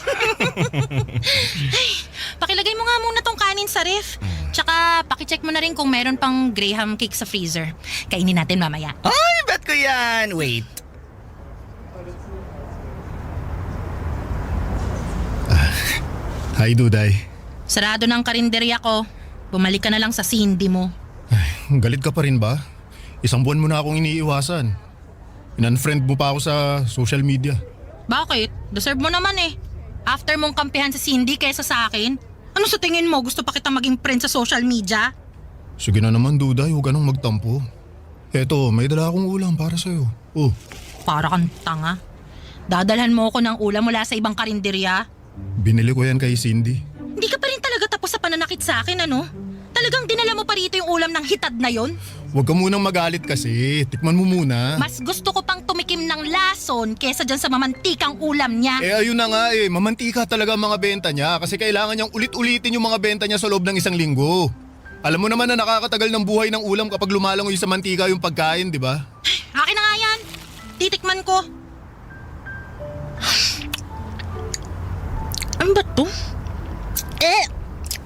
Ay, pakilagay mo nga muna tong kanin sa ref. Tsaka pakicheck mo na rin kung meron pang graham cake sa freezer. Kainin natin mamaya. Ay, bet ko yan! Wait. Hi, Duday. Sarado ng karinderya ko. Bumalik ka na lang sa Cindy mo. Ay, galit ka pa rin ba? Isang buwan mo na akong iniiwasan. In-unfriend mo pa ako sa social media. Bakit? Deserve mo naman eh. After mong kampihan sa Cindy kaysa sa akin, ano sa tingin mo? Gusto pa kita maging friend sa social media? Sige na naman, Duday. Huwag ka nang magtampo. Eto, may dala akong ulam para sa'yo. Oh, Para kang tanga. Dadalhan mo ako ng ulam mula sa ibang karinderya? binili ko yan kay Cindy. Hindi ka pa rin talaga tapos sa pananakit sa akin, ano? Talagang dinala mo pa rito yung ulam ng hitad na yon? Huwag ka munang magalit kasi. Tikman mo muna. Mas gusto ko pang tumikim ng lason kesa dyan sa mamantikang ulam niya. Eh ayun na nga eh, mamantika talaga ang mga benta niya kasi kailangan niyang ulit-ulitin yung mga benta niya sa loob ng isang linggo. Alam mo naman na nakakatagal ng buhay ng ulam kapag lumalangoy sa mantika yung pagkain, di ba? Akin na nga yan. Titikman ko. Ano ba to?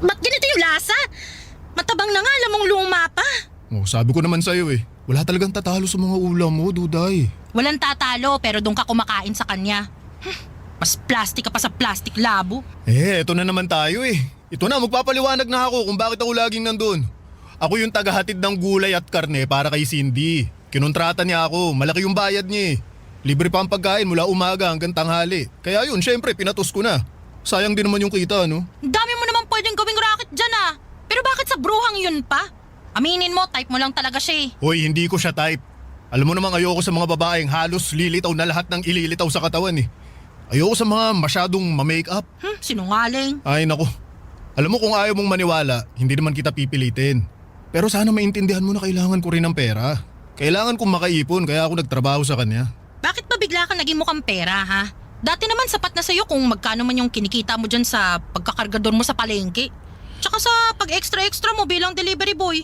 Ba't ganito yung lasa? Matabang na nga, alam mong luma pa. Oh, sabi ko naman sa'yo eh, wala talagang tatalo sa mga ulam mo, Duday. Walang tatalo pero doon ka kumakain sa kanya. Mas plastic ka pa sa plastic labo. Eto na naman tayo eh. Ito na, magpapaliwanag na ako kung bakit ako laging nandun. Ako yung tagahatid ng gulay at karne para kay Cindy. Kinontrata niya ako, malaki yung bayad niya eh. Libre pa ang pagkain mula umaga hanggang tanghali. Kaya yun, syempre, pinatos ko na. Sayang din naman yung kita, no? Ang dami mo naman pwedeng gawing racket dyan ah. Pero bakit sa bruhang yun pa? Aminin mo, type mo lang talaga siya eh. Hoy, hindi ko siya type. Alam mo namang ayoko sa mga babaeng halos lilitaw na lahat ng ililitaw sa katawan eh. Ayoko sa mga masyadong ma-make up. Sinungaling. Ay nako. Alam mo kung ayaw mong maniwala, hindi naman kita pipilitin. Pero sana maintindihan mo na kailangan ko rin ng pera. Kailangan kong makaipon kaya ako nagtrabaho sa kanya. Bakit ba bigla ka naging mukhang pera ha? Dati naman sapat na sa'yo kung magkano man yung kinikita mo dyan sa pagkakargador mo sa palengke. Tsaka sa pag-extra-extra mo bilang delivery boy.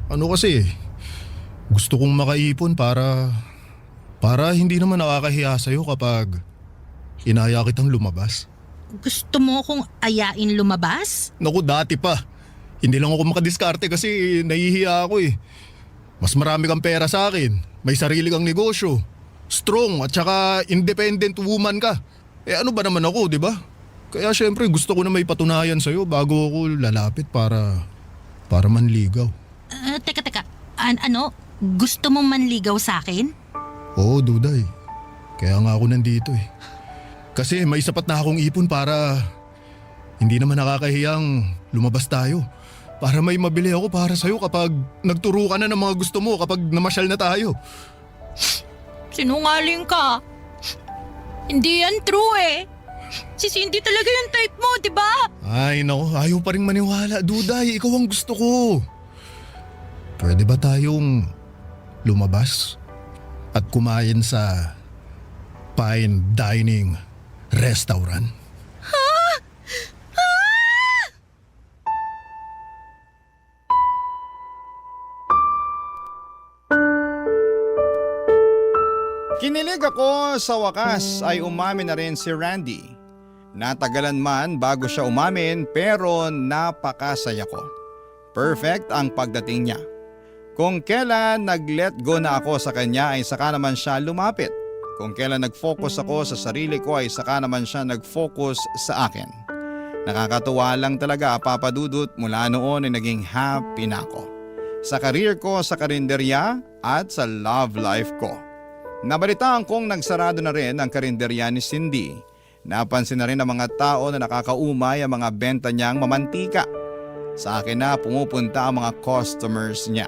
Ano kasi, gusto kong makaipon para hindi naman nakakahiya sa'yo kapag inaya kitang lumabas. Gusto mo akong ayain lumabas? Naku, dati pa. Hindi lang ako makadiskarte kasi nahihiya ako eh. Mas marami kang pera sa akin. May sarili kang negosyo. Strong at saka independent woman ka. Eh ano ba naman ako, di ba? Kaya syempre gusto ko na may patunayan sa'yo bago ako lalapit para manligaw. Teka. Ano? Gusto mong manligaw sa akin? Oo, Duday. Kaya nga ako nandito eh. Kasi may sapat na akong ipon para hindi naman nakakahiyang lumabas tayo. Para may mabili ako para sa'yo kapag nagturo ka na ng mga gusto mo kapag namasyal na tayo. Sinungaling ka. Hindi yan true eh. Si Cindy talaga yung type mo, di ba? Ay nako, ayaw pa rin maniwala. Duday, ikaw ang gusto ko. Pwede ba tayong lumabas at kumain sa fine dining restaurant? Kinilig ako sa wakas ay umamin na rin si Randy. Natagalan man bago siya umamin pero napakasaya ko. Perfect ang pagdating niya. Kung kailan nag-let go na ako sa kanya ay saka naman siya lumapit. Kung kailan nag-focus ako sa sarili ko ay saka naman siya nag-focus sa akin. Nakakatuwa lang talaga, Papa Dudut, mula noon ay naging happy na ako. Sa career ko sa karinderya at sa love life ko. Nabalitaan kong nagsarado na rin ang karinderya ni Cindy. Napansin na rin ng mga tao na nakakaumay ang mga benta niyang mamantika. Sa akin na pumupunta ang mga customers niya.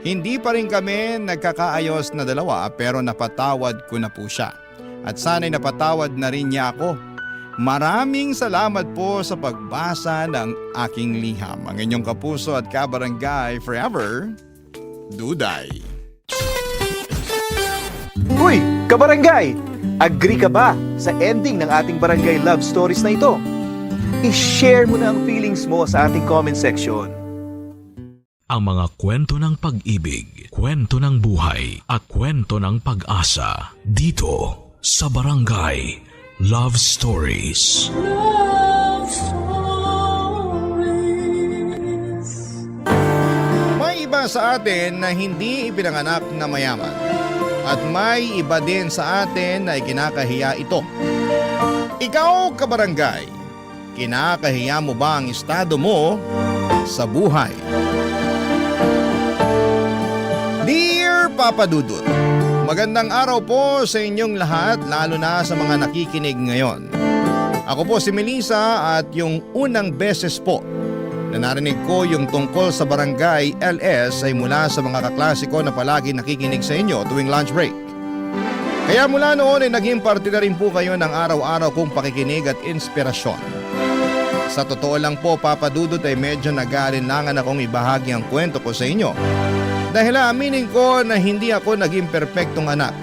Hindi pa rin kami nagkakaayos na dalawa pero napatawad ko na po siya. At sana'y napatawad na rin niya ako. Maraming salamat po sa pagbasa ng aking liham. Ang inyong kapuso at kabarangay forever, Duday. Uy, kabarangay! Agree ka ba sa ending ng ating barangay love stories na ito? I-share mo na ang feelings mo sa ating comment section. Ang mga kwento ng pag-ibig, kwento ng buhay at kwento ng pag-asa dito sa Barangay Love Stories. May iba sa atin na hindi ipinanganak na mayaman. At may iba din sa atin na ikinakahiya ito. Ikaw, kabarangay, kinakahiya mo ba ang estado mo sa buhay? Dear Papa Dudut, magandang araw po sa inyong lahat, lalo na sa mga nakikinig ngayon. Ako po si Melissa at yung unang beses po na narinig ko yung tungkol sa Barangay LS ay mula sa mga kaklase ko na palagi nakikinig sa inyo tuwing lunch break. Kaya mula noon ay naging parte na rin po kayo ng araw-araw kong pakikinig at inspirasyon. Sa totoo lang po, Papa Dudut, ay medyo nag-aalinlangan akong ibahagi ang kwento ko sa inyo. Dahil aminin ko na hindi ako naging perpektong anak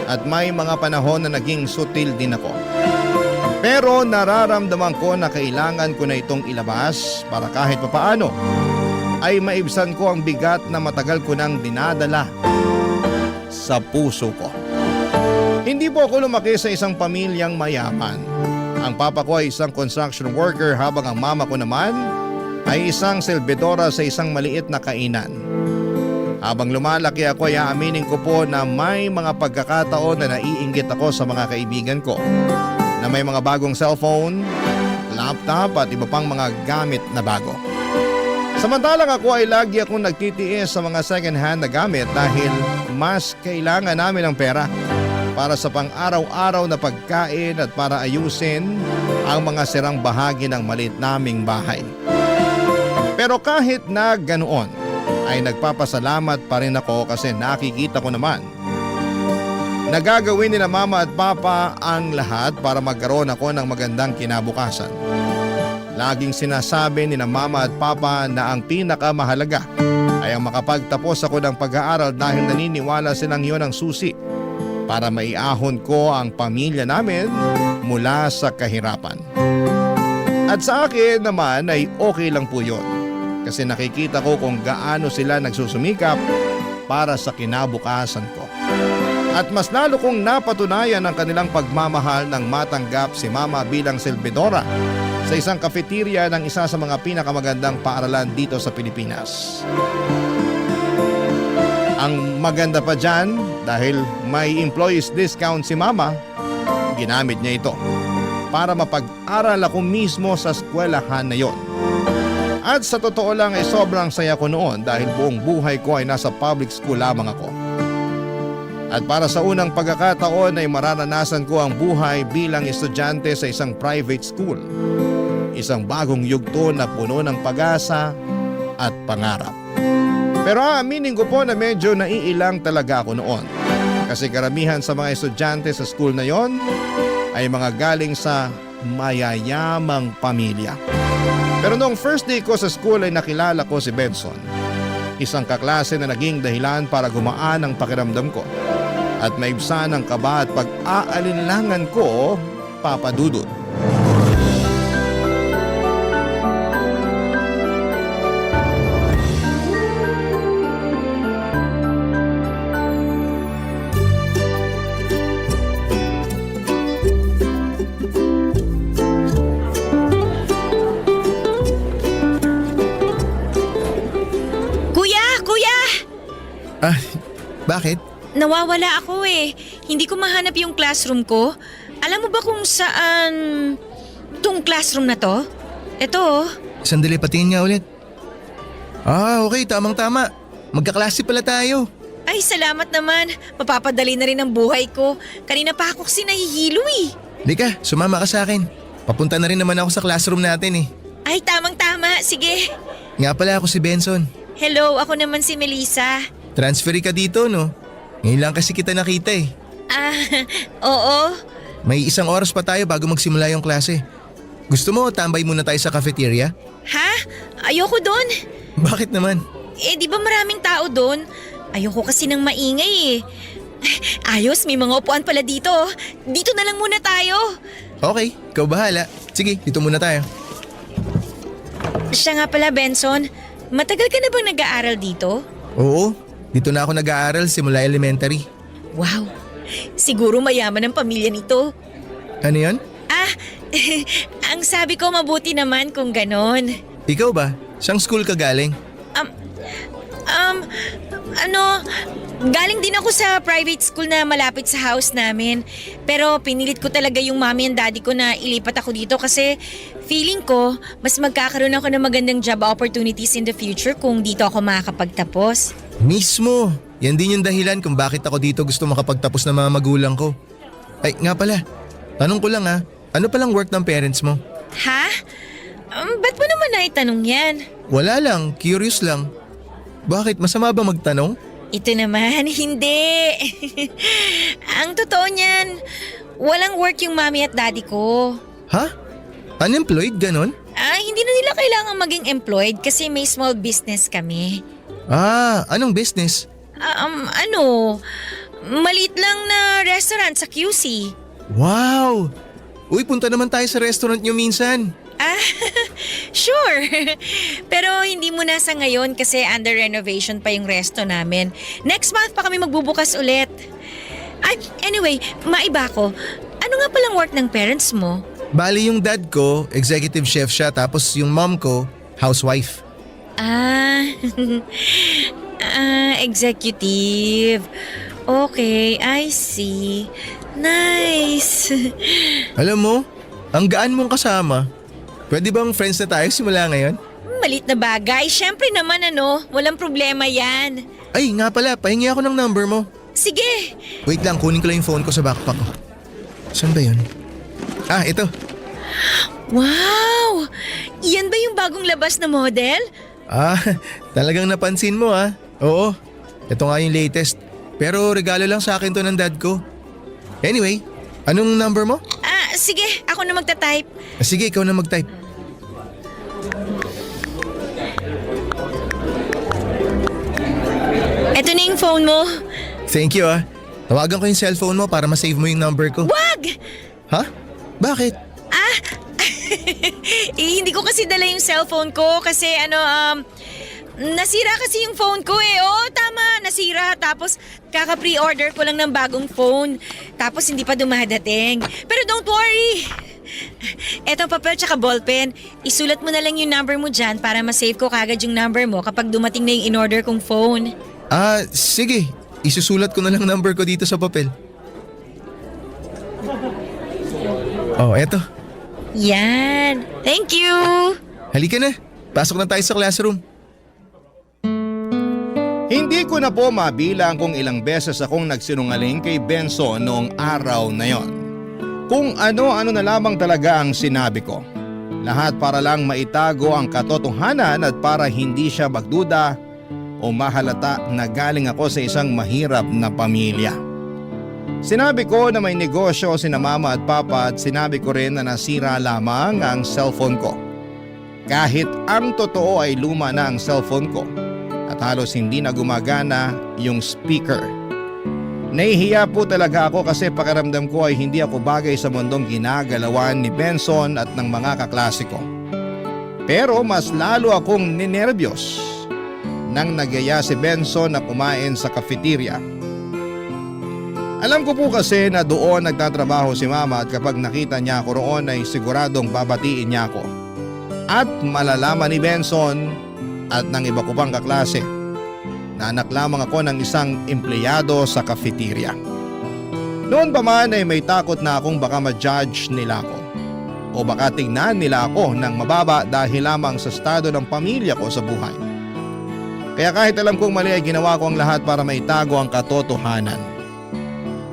at may mga panahon na naging sutil din ako. Pero nararamdaman ko na kailangan ko na itong ilabas para kahit papaano ay maibsan ko ang bigat na matagal ko nang dinadala sa puso ko. Hindi po ako lumaki sa isang pamilyang mayaman. Ang papa ko ay isang construction worker habang ang mama ko naman ay isang selbedora sa isang maliit na kainan. Habang lumalaki ako ay aaminin ko po na may mga pagkakataon na naiinggit ako sa mga kaibigan ko na may mga bagong cellphone, laptop at iba pang mga gamit na bago. Samantalang ako ay lagi akong nagtitiis sa mga second-hand na gamit dahil mas kailangan namin ng pera para sa pang-araw-araw na pagkain at para ayusin ang mga sirang bahagi ng maliit naming bahay. Pero kahit na ganoon, ay nagpapasalamat pa rin ako kasi nakikita ko naman nagagawin nila mama at papa ang lahat para magkaroon ako ng magandang kinabukasan. Laging sinasabi ni na mama at papa na ang pinakamahalaga ay ang makapagtapos ako ng pag-aaral dahil naniniwala silang yun ang susi para maiahon ko ang pamilya namin mula sa kahirapan. At sa akin naman ay okay lang po yun kasi nakikita ko kung gaano sila nagsusumikap para sa kinabukasan ko. At mas lalo kong napatunayan ang kanilang pagmamahal nang matanggap si Mama bilang selbedora sa isang cafeteria ng isa sa mga pinakamagandang paaralan dito sa Pilipinas. Ang maganda pa dyan, dahil may employees discount si Mama, ginamit niya ito para mapag-aral ako mismo sa eskwelahan na yon. At sa totoo lang ay sobrang saya ko noon dahil buong buhay ko ay nasa public school lamang ako. At para sa unang pagkakataon ay mararanasan ko ang buhay bilang estudyante sa isang private school. Isang bagong yugto na puno ng pag-asa at pangarap. Pero aaminin ko po na medyo naiilang talaga ako noon. Kasi karamihan sa mga estudyante sa school na yon ay mga galing sa mayayamang pamilya. Pero noong first day ko sa school ay nakilala ko si Benson. Isang kaklase na naging dahilan para gumaan ang pakiramdam ko at maibsan ang kaba at pag-aalinlangan ko, Papa Dudut. Kuya! Ah, bakit? Nawawala ako eh. Hindi ko mahanap yung classroom ko. Alam mo ba kung saan tong classroom na to? Ito oh. Sandali, patingin nga ulit. Ah, okay, tamang-tama. Magkaklase pala tayo. Ay, salamat naman. Mapapadali na rin ang buhay ko. Kanina pa ako kasi nahihilo eh. Lika, sumama ka sa akin. Papunta na rin naman ako sa classroom natin eh. Ay, tamang-tama. Sige. Nga pala ako si Benson. Hello, ako naman si Melissa. Transferi ka dito, no? Ngayon lang kasi kita nakita eh. Ah, oo. May 1 oras pa tayo bago magsimula yung klase. Gusto mo tambay muna tayo sa cafeteria? Ha? Ayoko doon. Bakit naman? Eh, di ba maraming tao doon? Ayoko kasi ng maingay eh. Ayos, may mga upuan pala dito. Dito na lang muna tayo. Okay, ikaw bahala. Sige, dito muna tayo. Siya nga pala, Benson. Matagal ka na bang nag-aaral dito? Oo, dito na ako nag-aaral simula elementary. Wow, siguro mayaman ang pamilya nito. Ano yon? Ah, ang sabi ko mabuti naman kung ganon. Ikaw ba? Saan school ka galing? Galing din ako sa private school na malapit sa house namin. Pero pinilit ko talaga yung mommy and daddy ko na ilipat ako dito kasi feeling ko mas magkakaroon ako ng magandang job opportunities in the future kung dito ako makakapagtapos. Mismo! Yan din yung dahilan kung bakit ako dito gusto makapagtapos ng mga magulang ko. Ay, nga pala. Tanong ko lang ha, ano palang work ng parents mo? Ha? Ba't mo naman naitanong yan? Wala lang, curious lang. Bakit? Masama ba magtanong? Ito naman, hindi. Ang totoo niyan, walang work yung mommy at daddy ko. Ha? Unemployed, ganon? Hindi na nila kailangang maging employed kasi may small business kami. Ah, anong business? Maliit lang na restaurant sa QC. Wow! Uy, punta naman tayo sa restaurant nyo minsan. Sure. Pero hindi muna sa ngayon kasi under renovation pa yung resto namin. Next month pa kami magbubukas ulit. Anyway, maiba ko. Ano nga palang work ng parents mo? Bali yung dad ko, executive chef siya, tapos yung mom ko, housewife. Executive. Okay, I see. Nice. Alam mo, ang gaan mong kasama. Pwede bang friends na tayo simula ngayon? Malit na bagay. Siyempre naman walang problema yan. Ay, nga pala, pahingi ako ng number mo. Sige. Wait lang, kunin ko lang yung phone ko sa backpack ko. Saan ba yun? Ah, ito. Wow! Iyan ba yung bagong labas na model? Ah, talagang napansin mo ah. Oo, ito nga yung latest. Pero regalo lang sa akin to ng dad ko. Anyway, anong number mo? Sige, ako na magta-type. Sige, ikaw na mag-type. Eto na yung phone mo. Thank you ah. Tawagan ko yung cellphone mo para ma-save mo yung number ko. Wag! Ha? Bakit? Hindi ko kasi dala yung cellphone ko kasi nasira kasi yung phone ko eh. Oo, tama, nasira. Tapos kaka-pre-order ko lang ng bagong phone. Tapos hindi pa dumadating. Pero don't worry. Eto papel tsaka ballpen. Isulat mo na lang yung number mo dyan para ma-save ko kagad yung number mo kapag dumating na yung in-order kong phone. Ah, sige. Isusulat ko na lang number ko dito sa papel. Oh, eto. Yan. Thank you. Halika na. Pasok na tayo sa classroom. Hindi ko na po mabilang kung ilang beses akong nagsinungaling kay Benson noong araw na yon. Kung ano-ano na lamang talaga ang sinabi ko. Lahat para lang maitago ang katotohanan at para hindi siya magduda o mahalata na galing ako sa isang mahirap na pamilya. Sinabi ko na may negosyo sina mama at papa at sinabi ko rin na nasira lamang ang cellphone ko. Kahit ang totoo ay luma na ang cellphone ko at halos hindi na gumagana yung speaker. Nahihiya po talaga ako kasi pakiramdam ko ay hindi ako bagay sa mundong ginagalawan ni Benson at ng mga kaklase ko. Pero mas lalo akong ninerbiyos nang nagyaya si Benson na kumain sa cafeteria. Alam ko po kasi na doon nagtatrabaho si mama at kapag nakita niya ako roon ay siguradong babatiin niya ako. At malalaman ni Benson at ng iba ko pang kaklase na anak lamang ako ng isang empleyado sa cafeteria. Noon pa man ay may takot na akong baka ma-judge nila ako o baka tingnan nila ako ng mababa dahil lamang sa estado ng pamilya ko sa buhay. Kaya kahit alam kong mali ay ginawa ko ang lahat para maitago ang katotohanan.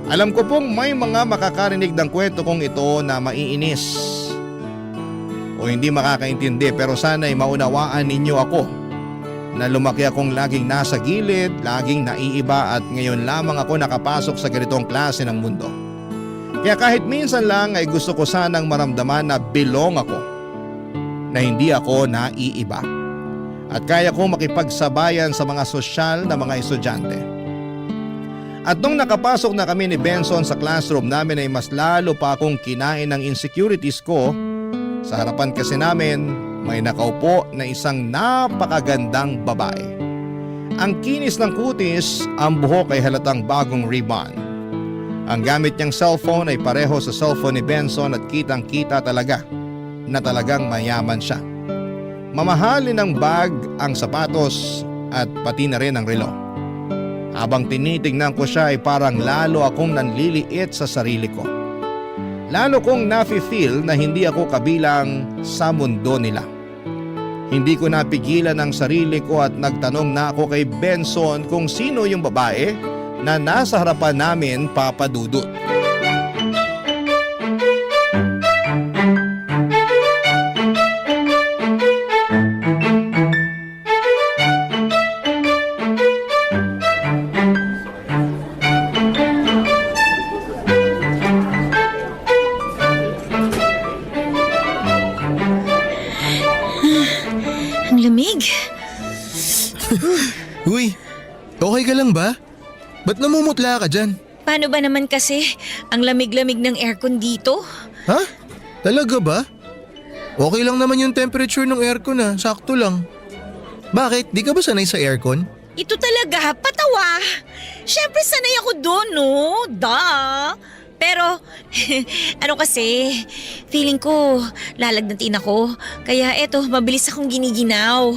Alam ko pong may mga makakarinig ng kwento kong ito na maiinis o hindi makakaintindi pero sana'y maunawaan ninyo ako na lumaki akong laging nasa gilid, laging naiiba at ngayon lamang ako nakapasok sa ganitong klase ng mundo. Kaya kahit minsan lang ay gusto ko sanang maramdaman na belong ako, na hindi ako naiiba at kaya ko makipagsabayan sa mga sosyal na mga estudyante. At nung nakapasok na kami ni Benson sa classroom namin ay mas lalo pa akong kinain ng insecurities ko. Sa harapan kasi namin may nakaupo na isang napakagandang babae. Ang kinis ng kutis, ang buhok ay halatang bagong ribbon. Ang gamit niyang cellphone ay pareho sa cellphone ni Benson at kitang kita talaga na talagang mayaman siya. Mamahalin ng bag, ang sapatos at pati na rin ang relo. Habang tinitingnan ko siya ay parang lalo akong nanliliit sa sarili ko. Lalo kong nafe-feel na hindi ako kabilang sa mundo nila. Hindi ko napigilan ang sarili ko at nagtanong na ako kay Benson kung sino yung babae na nasa harapan namin, Papa Dudut. Ang lamig. Uy, okay ka lang ba? Ba't namumutla ka dyan? Paano ba naman kasi ang lamig-lamig ng aircon dito? Ha? Talaga ba? Okay lang naman yung temperature ng aircon sakto lang. Bakit? Di ka ba sanay sa aircon? Ito talaga, patawa. Siyempre sanay ako doon, no? Duh. Pero, ano kasi, feeling ko lalagnatin ako. Kaya eto, mabilis akong giniginaw.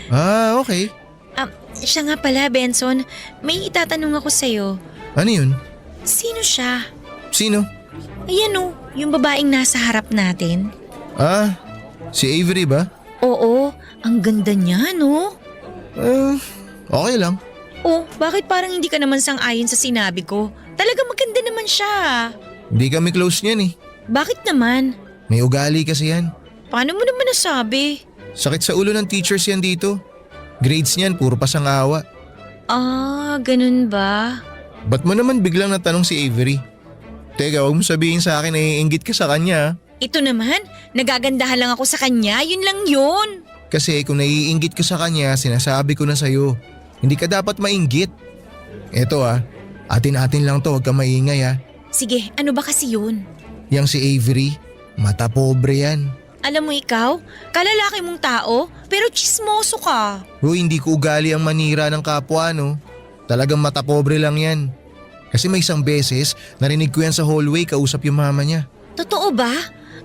Ah, okay. Siya nga pala, Benson. May itatanong ako sa'yo. Ano yun? Sino siya? Sino? Ayan o, yung babaeng nasa harap natin. Ah, si Avery ba? Oo, ang ganda niya, no? Okay lang. Oh, bakit parang hindi ka naman sang-ayon sa sinabi ko? Talaga maganda naman siya. Hindi kami close niyan eh. Bakit naman? May ugali kasi yan. Paano mo naman nasabi? Sakit sa ulo ng teachers yan dito. Grades niyan, puro pasangawa. Ah, ganun ba? Ba't mo naman biglang natanong si Avery? Teka, huwag mo sabihin sa akin na iinggit ka sa kanya. Ito naman, nagagandahan lang ako sa kanya, yun lang yun. Kasi kung naiinggit ka sa kanya, sinasabi ko na sa'yo. Hindi ka dapat mainggit. Eto atin-atin lang to, huwag ka maingay Sige, ano ba kasi yun? Yang si Avery, mata pobre yan. Alam mo ikaw, kalalaki mong tao, pero chismoso ka. Hindi ko ugali ang manira ng kapwa, no? Talagang mata pobre lang yan. Kasi may isang beses, narinig ko yan sa hallway kausap yung mama niya. Totoo ba?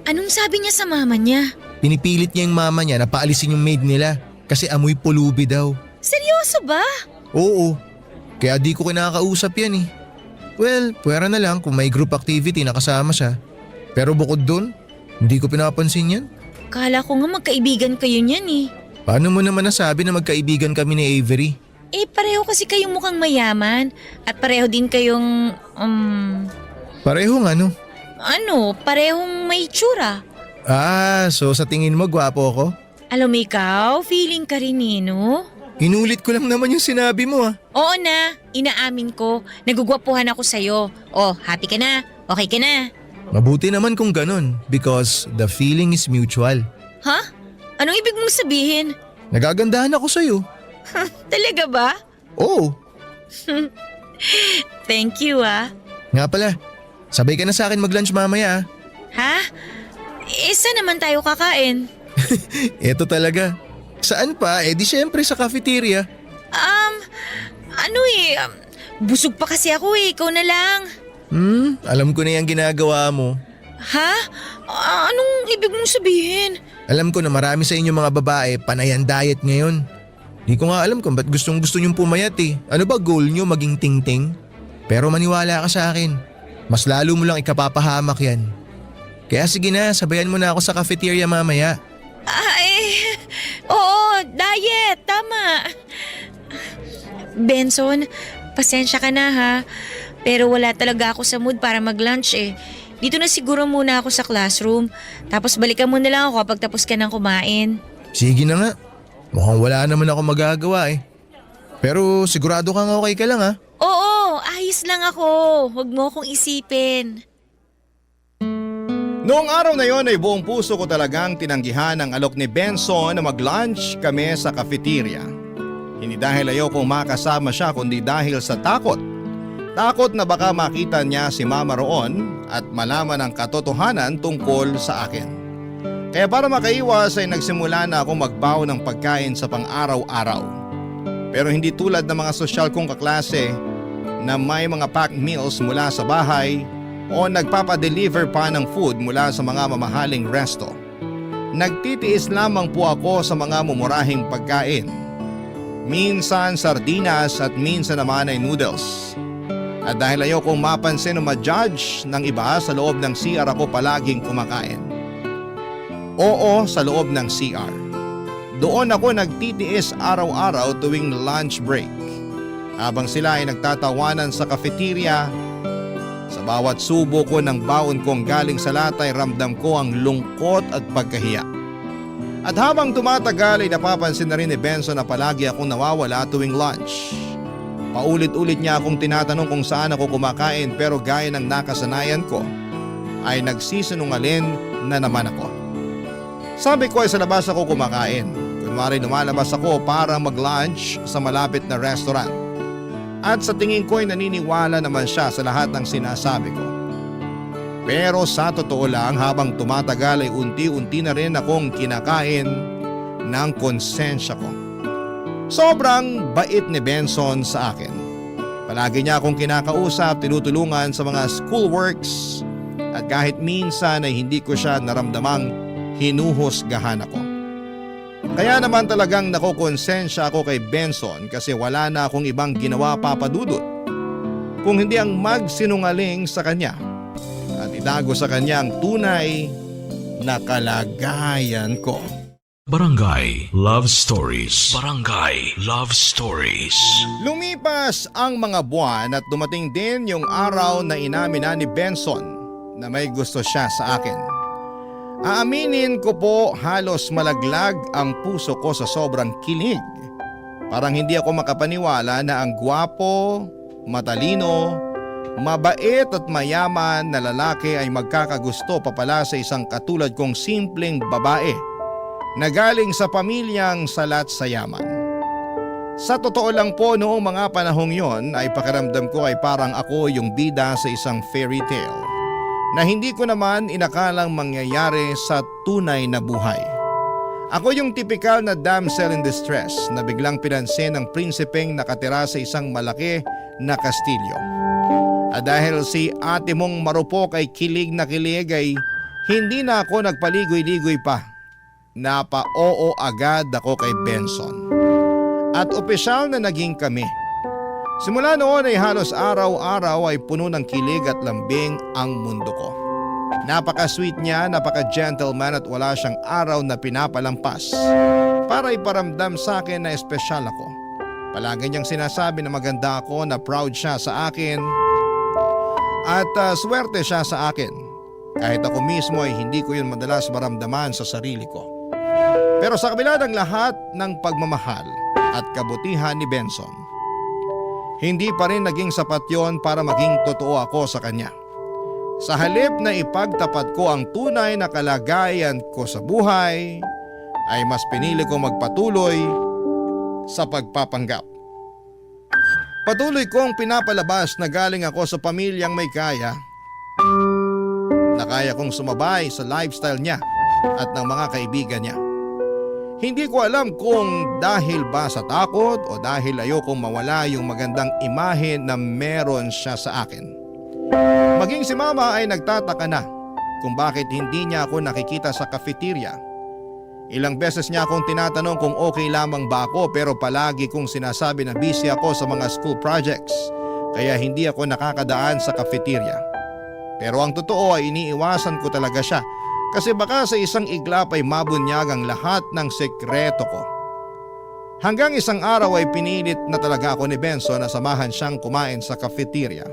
Anong sabi niya sa mama niya? Pinipilit niya yung mama niya na paalisin yung maid nila kasi amoy pulubi daw. Seryoso ba? Oo, kaya di ko kinakausap yan eh. Well, pwera na lang kung may group activity na kasama siya. Pero bukod dun, hindi ko pinapansin yan. Kala ko nga magkaibigan kayo niyan eh. Paano mo naman nasabi na magkaibigan kami ni Avery? Pareho kasi kayong mukhang mayaman at pareho din kayong, Parehong ano? Parehong may tsura. Ah, so sa tingin mo gwapo ako? Alam mo ikaw, feeling ka rin no? Inulit ko lang naman yung sinabi mo Oo na, inaamin ko. Nagugwapuhan ako sa'yo. Oh, happy ka na? Okay ka na? Mabuti naman kung ganun because the feeling is mutual. Ha? Anong ibig mong sabihin? Nagagandahan ako sa'yo. Talaga ba? Oo. Thank you Nga pala, sabay ka na sa akin mag-lunch mamaya Ha? Saan naman tayo kakain? Eto talaga. Saan pa? Di syempre sa cafeteria. Busog pa kasi ako ikaw na lang. Alam ko na yung ginagawa mo. Ha? Anong ibig mong sabihin? Alam ko na marami sa inyo mga babae panayan diet ngayon. Di ko nga alam kung ba't gustong gusto nyong pumayat Ano ba goal nyo maging ting-ting? Pero maniwala ka sa akin. Mas lalo mo lang ikapapahamak yan. Kaya sige na, sabayan mo na ako sa cafeteria mamaya. Oo, diet, tama. Benson, pasensya ka na ha. Pero wala talaga ako sa mood para mag-lunch Dito na siguro muna ako sa classroom. Tapos balikan mo na lang ako kapag tapos ka ng kumain. Sige na nga. Mukhang wala naman ako magagawa Pero sigurado kang okay ka lang Oo, ayos lang ako. Huwag mo akong isipin. Noong araw na yon ay buong puso ko talagang tinanggihan ang alok ni Benson na mag-lunch kami sa cafeteria. Hindi dahil ayaw kong makasama siya kundi dahil sa takot. Takot na baka makita niya si Mama roon at malaman ang katotohanan tungkol sa akin. Kaya para makaiwas ay nagsimula na akong magbaw ng pagkain sa pang-araw-araw. Pero hindi tulad ng mga sosyal kong kaklase na may mga packed meals mula sa bahay o nagpapadeliver pa ng food mula sa mga mamahaling resto. Nagtitiis lamang po ako sa mga mumurahing pagkain. Minsan sardinas at minsan naman ay noodles. At dahil ayaw kong mapansin o ma-judge ng iba, sa loob ng CR ako palaging kumakain. Oo, sa loob ng CR. Doon ako nagtitiis araw-araw tuwing lunch break. Habang sila ay nagtatawanan sa cafeteria, sa bawat subo ko ng baon kong galing sa latay ramdam ko ang lungkot at pagkahiya. At habang tumatagal ay napapansin na rin ni Benson na palagi akong nawawala tuwing lunch. Paulit-ulit niya akong tinatanong kung saan ako kumakain pero gaya ng nakasanayan ko ay nagsisinungaling na naman ako. Sabi ko ay sa labas ako kumakain. Kunwari lumalabas ako para mag-lunch sa malapit na restaurant. At sa tingin ko ay naniniwala naman siya sa lahat ng sinasabi ko. Pero sa totoo lang habang tumatagal ay unti-unti na rin akong kinakain ng konsensya ko. Sobrang bait ni Benson sa akin. Palagi niya akong kinakausap, tinutulungan sa mga schoolworks at kahit minsan ay hindi ko siya naramdamang hinuhusgahan ako. Kaya naman talagang nakokonsensya ako kay Benson kasi wala na akong ibang ginawa papadudot kung hindi ang magsinungaling sa kanya at itago sa kanya ang tunay na kalagayan ko. Barangay Love Stories. Barangay Love Stories. Lumipas ang mga buwan at dumating din yung araw na inamin na ni Benson na may gusto siya sa akin. Aaminin ko po halos malaglag ang puso ko sa sobrang kilig. Parang hindi ako makapaniwala na ang gwapo, matalino, mabait at mayaman na lalaki ay magkakagusto pa pala sa isang katulad kong simpleng babae na galing sa pamilyang salat sa yaman. Sa totoo lang po noong mga panahong yon ay pakiramdam ko ay parang ako yung bida sa isang fairy tale na hindi ko naman inakalang mangyayari sa tunay na buhay. Ako yung tipikal na damsel in distress na biglang pinansin ng prinsipeng nakatira sa isang malaki na kastilyo. At dahil si ate mong marupok ay kilig na kilig ay hindi na ako nagpaligoy-ligoy pa. Napa-oo agad ako kay Benson. At opisyal na naging kami. Simula noon ay halos araw-araw ay puno ng kilig at lambing ang mundo ko. Napaka-sweet niya, napaka-gentleman at wala siyang araw na pinapalampas para iparamdam sa akin na espesyal ako. Palagi niyang sinasabi na maganda ako, na proud siya sa akin at swerte siya sa akin. Kahit ako mismo ay hindi ko yun madalas maramdaman sa sarili ko. Pero sa kabila ng lahat ng pagmamahal at kabutihan ni Benson. Hindi pa rin naging sapat yon para maging totoo ako sa kanya. Sa halip na ipagtapat ko ang tunay na kalagayan ko sa buhay, ay mas pinili ko magpatuloy sa pagpapanggap. Patuloy kong pinapalabas na galing ako sa pamilyang may kaya, na kaya kong sumabay sa lifestyle niya at ng mga kaibigan niya. Hindi ko alam kung dahil ba sa takot o dahil ayokong mawala yung magandang imahe na meron siya sa akin. Maging si Mama ay nagtataka na kung bakit hindi niya ako nakikita sa cafeteria. Ilang beses niya akong tinatanong kung okay lamang ba ako, pero palagi kong sinasabi na busy ako sa mga school projects kaya hindi ako nakakadaan sa cafeteria. Pero ang totoo ay iniiwasan ko talaga siya kasi baka sa isang iglap ay mabunyag ang lahat ng sekreto ko. Hanggang isang araw ay pinilit na talaga ako ni Benson na samahan siyang kumain sa cafeteria.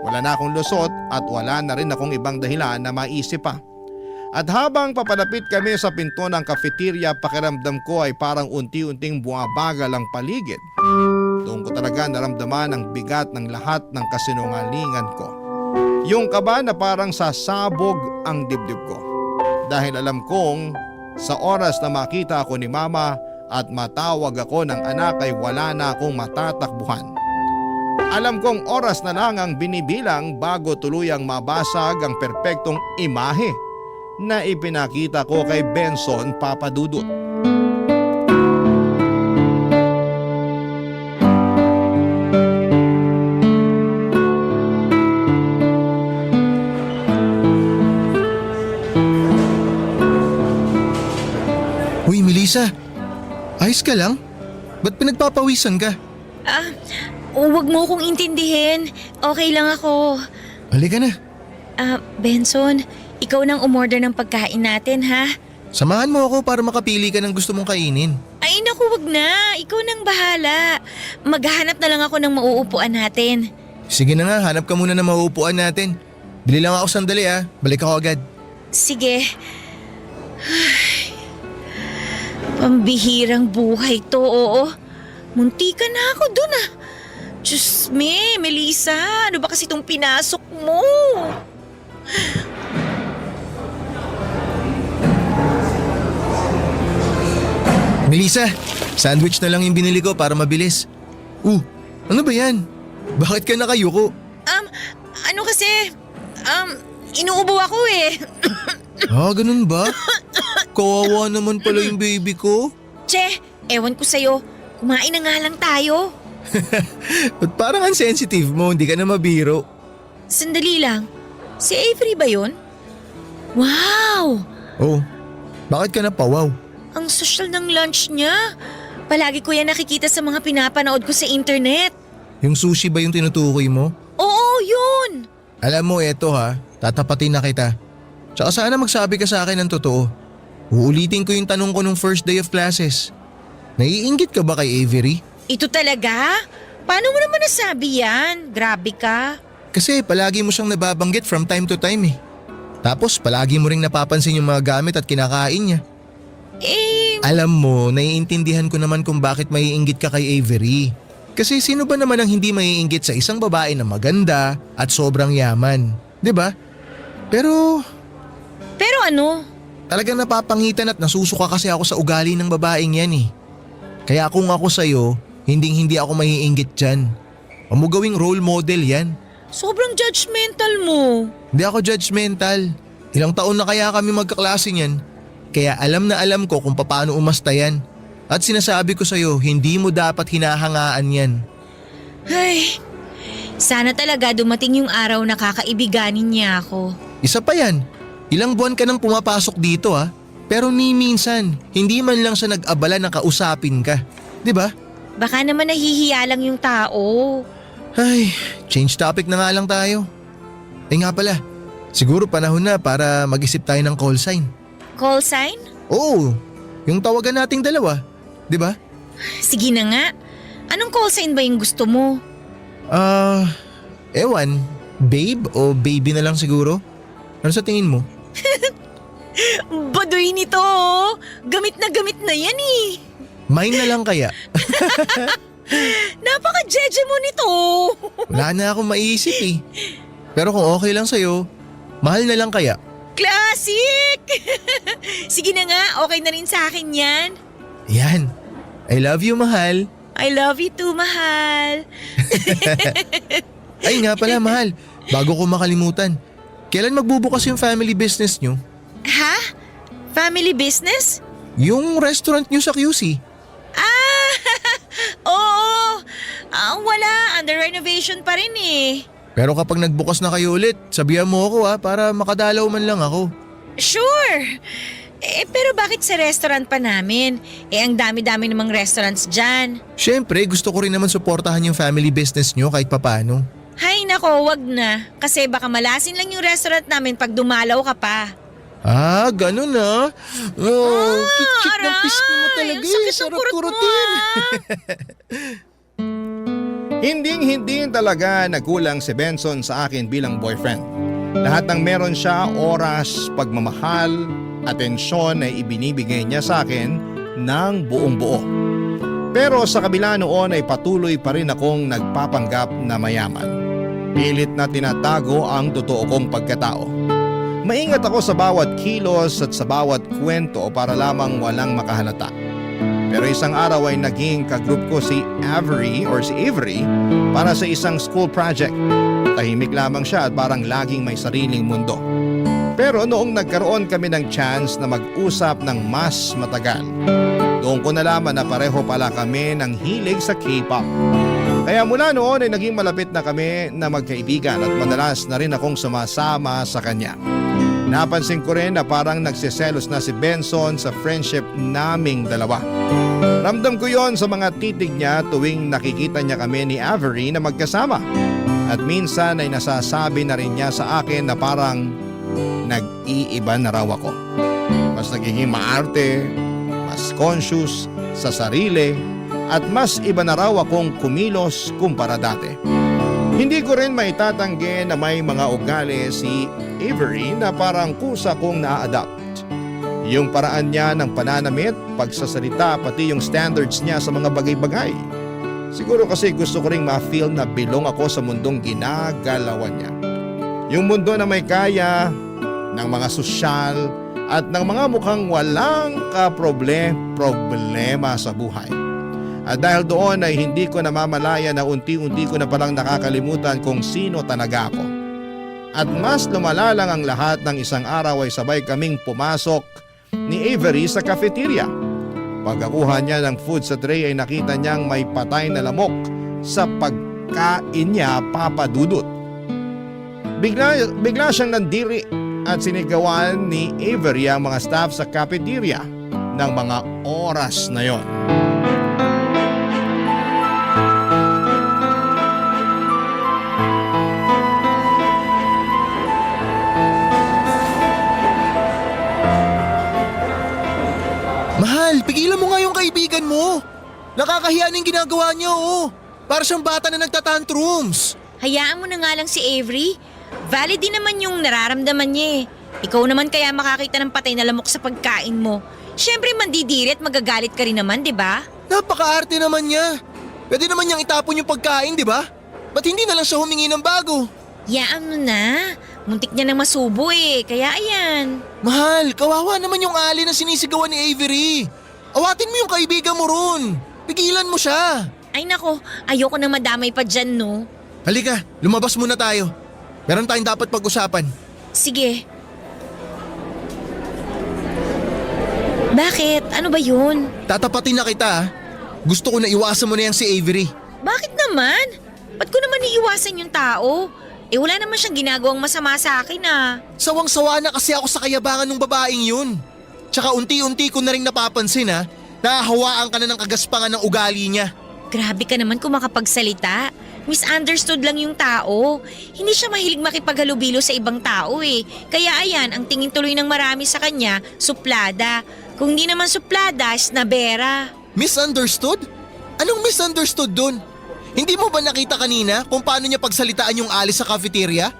Wala na akong lusot at wala na rin akong ibang dahilan na maisip pa. At habang papalapit kami sa pinto ng cafeteria, pakiramdam ko ay parang unti-unting bumabagal ang paligid. Doon ko talaga naramdaman ang bigat ng lahat ng kasinungalingan ko. Yung kaba na parang sasabog ang dibdib ko. Dahil alam kong sa oras na makita ako ni Mama at matawag ako ng anak ay wala na akong matatakbuhan. Alam kong oras na lang ang binibilang bago tuluyang mabasag ang perpektong imahe na ipinakita ko kay Benson Papadudut. Uy, Melissa. Ayos ka lang? Ba't pinagpapawisan ka? Huwag mo akong intindihin. Okay lang ako. Halika na. Benson, ikaw nang umorder ng pagkain natin, ha? Samahan mo ako para makapili ka ng gusto mong kainin. Ay naku, wag na. Ikaw nang bahala. Maghahanap na lang ako ng mauupuan natin. Sige na nga, hanap ka muna ng mauupuan natin. Bili lang ako sandali balik ako agad. Sige. Pambihirang buhay to, oo. Munti ka na ako dun Diyos me, Melissa, ano ba kasi itong pinasok mo? Melissa, sandwich na lang yung binili ko para mabilis. Ano ba yan? Bakit ka nakayuko? Ano kasi, inuubo ako eh. Ganun ba? Kawawa naman pala yung baby ko. Che, ewan ko sa'yo, kumain na nga lang tayo. Ba't parang unsensitive mo, hindi ka na mabiro. Sandali lang, si Avery ba yun? Wow! Bakit ka napawaw? Ang social ng lunch niya. Palagi ko yan nakikita sa mga pinapanood ko sa internet. Yung sushi ba yung tinutukoy mo? Oo, yun! Alam mo, eto tatapatin na kita. Tsaka sana magsabi ka sa akin ng totoo. Uulitin ko yung tanong ko nung first day of classes. Naiinggit ka ba kay Avery? Ito talaga? Paano mo naman nasabi yan? Grabe ka. Kasi palagi mo siyang nababanggit from time to time Tapos palagi mo ring napapansin yung mga gamit at kinakain niya. Alam mo, naiintindihan ko naman kung bakit maiinggit ka kay Avery. Kasi sino ba naman ang hindi maiinggit sa isang babae na maganda at sobrang yaman? 'Di ba? Pero ano? talagang napapangitan at nasusuka kasi ako sa ugali ng babaeng yan Kaya kung ako sa'yo, hindi ako maiinggit dyan. Huwag mo gawing role model yan. Sobrang judgmental mo. Hindi ako judgmental. Ilang taon na kaya kami magkaklase niyan. Kaya alam na alam ko kung paano umasta yan. At sinasabi ko sa'yo, hindi mo dapat hinahangaan yan. Ay, sana talaga dumating yung araw na kakaibiganin niya ako. Isa pa yan. Ilang buwan ka nang pumapasok dito Pero ni minsan, hindi man lang siya nag-abala na kausapin ka. 'Di ba? Baka naman nahihiya lang yung tao. Ay, change topic na nga lang tayo. Nga pala, siguro panahon na para mag-isip tayo ng call sign. Call sign? Oo, yung tawagan nating dalawa. 'Di ba? Sige na nga. Anong call sign ba yung gusto mo? Ewan, babe o baby na lang siguro? Ano sa tingin mo? Baduy nito. Gamit na yan Mine na lang kaya? Napaka-jeje mo nito. Wala na akong maiisip eh. Pero kung okay lang sa'yo, mahal na lang kaya? Classic! Sige na nga, okay na rin sa akin yan. Yan. I love you, mahal. I love you too, mahal. Ay nga pala, mahal. Bago ko makalimutan. Kailan magbubukas yung family business nyo? Ha? Family business? Yung restaurant nyo sa QC? Ah! Oo! Wala, under renovation pa rin eh. Pero kapag nagbukas na kayo ulit, sabihan mo ako para makadalaw man lang ako. Sure! Pero bakit sa restaurant pa namin? Ang dami-dami namang restaurants dyan. Siyempre, gusto ko rin naman suportahan yung family business nyo kahit papano. Hay nako, wag na. Kasi baka malasin lang yung restaurant namin pag dumalaw ka pa. Ah, ganun ah. Oh, kit-kit ng aray! pisngi mo talaga Ang eh. sakit ng Sarap kurot mo, kurutin. Hinding-hindi talaga nagkulang si Benson sa akin bilang boyfriend. Lahat ng meron siya, oras, pagmamahal, atensyon ay ibinibigay niya sa akin ng buong buo. Pero sa kabila noon ay patuloy pa rin akong nagpapanggap na mayaman. Pilit na tinatago ang totoo kong pagkatao. Maingat ako sa bawat kilos at sa bawat kwento para lamang walang makahalata. Pero isang araw ay naging kagroup ko si Avery para sa isang school project. Tahimik lamang siya at parang laging may sariling mundo. Pero noong nagkaroon kami ng chance na mag-usap ng mas matagal, doon ko nalaman na pareho pala kami ng hilig sa K-pop. Kaya mula noon ay naging malapit na kami na magkaibigan at madalas na rin akong sumasama sa kanya. Napansin ko rin na parang nagsiselos na si Benson sa friendship naming dalawa. Ramdam ko yon sa mga titig niya tuwing nakikita niya kami ni Avery na magkasama. At minsan ay nasasabi na rin niya sa akin na parang nag-iiba na raw ako. Mas nagiging maarte, mas conscious sa sarili at mas iba na raw akong kumilos kumpara dati. Hindi ko rin maitatanggi na may mga ugali si Avery na parang kusa kong na-adapt. Yung paraan niya ng pananamit, pagsasalita, pati yung standards niya sa mga bagay-bagay. Siguro kasi gusto ko ring ma-feel na belong ako sa mundong ginagalawan niya. Yung mundo na may kaya, ng mga sosyal, at ng mga mukhang walang problema sa buhay. At dahil doon ay hindi ko namamalaya na unti-unti ko na palang nakakalimutan kung sino talaga ako. At mas lumala lang ang lahat ng isang araw ay sabay kaming pumasok ni Avery sa cafeteria. Pagkakuha niya ng food sa tray ay nakita niyang may patay na lamok sa pagkain niya, Papa Dudut. Bigla siyang nandiri at sinigawan ni Avery ang mga staff sa cafeteria ng mga oras na yon. Mahal, pigilan mo nga yung kaibigan mo. Nakakahiya na yung ginagawa niya oh. Para siyang bata na nagtatantrums. Hayaan mo na nga lang si Avery. Valid din naman yung nararamdaman niya eh. Ikaw naman kaya makakita ng patay na lamok sa pagkain mo. Siyempre mandidiri at magagalit ka rin naman, di ba? Napaka-arte naman niya. Pwede naman niyang itapon yung pagkain, di ba? Ba't hindi na lang siya humingi ng bago? Yaan mo na. Muntik niya nang masubo eh, kaya ayan. Mahal, kawawa naman yung ali na sinisigawan ni Avery. Awatin mo yung kaibigan mo ron. Pigilan mo siya. Ay nako, ayoko na madamay pa dyan no. Halika, lumabas muna tayo. Meron tayong dapat pag-usapan. Sige. Bakit? Ano ba yun? Tatapatin na kita ah. Gusto ko na iwasan mo na yan si Avery. Bakit naman? Ba't ko naman iiwasan yung tao? Wala naman siyang ginagawang masama sa akin ah. Sawang-sawa na kasi ako sa kayabangan ng babaeng yun. Tsaka unti-unti ko na rin napapansin ha, nahahawaan ka na ng kagaspangan ng ugali niya. Grabe ka naman kung makapagsalita. Misunderstood lang yung tao. Hindi siya mahilig makipaghalubilo sa ibang tao eh. Kaya ayan, ang tingin tuloy ng marami sa kanya, suplada. Kung di naman suplada, snabera. Misunderstood? Anong misunderstood dun? Hindi mo ba nakita kanina kung paano niya pagsalitaan yung ali sa cafeteria?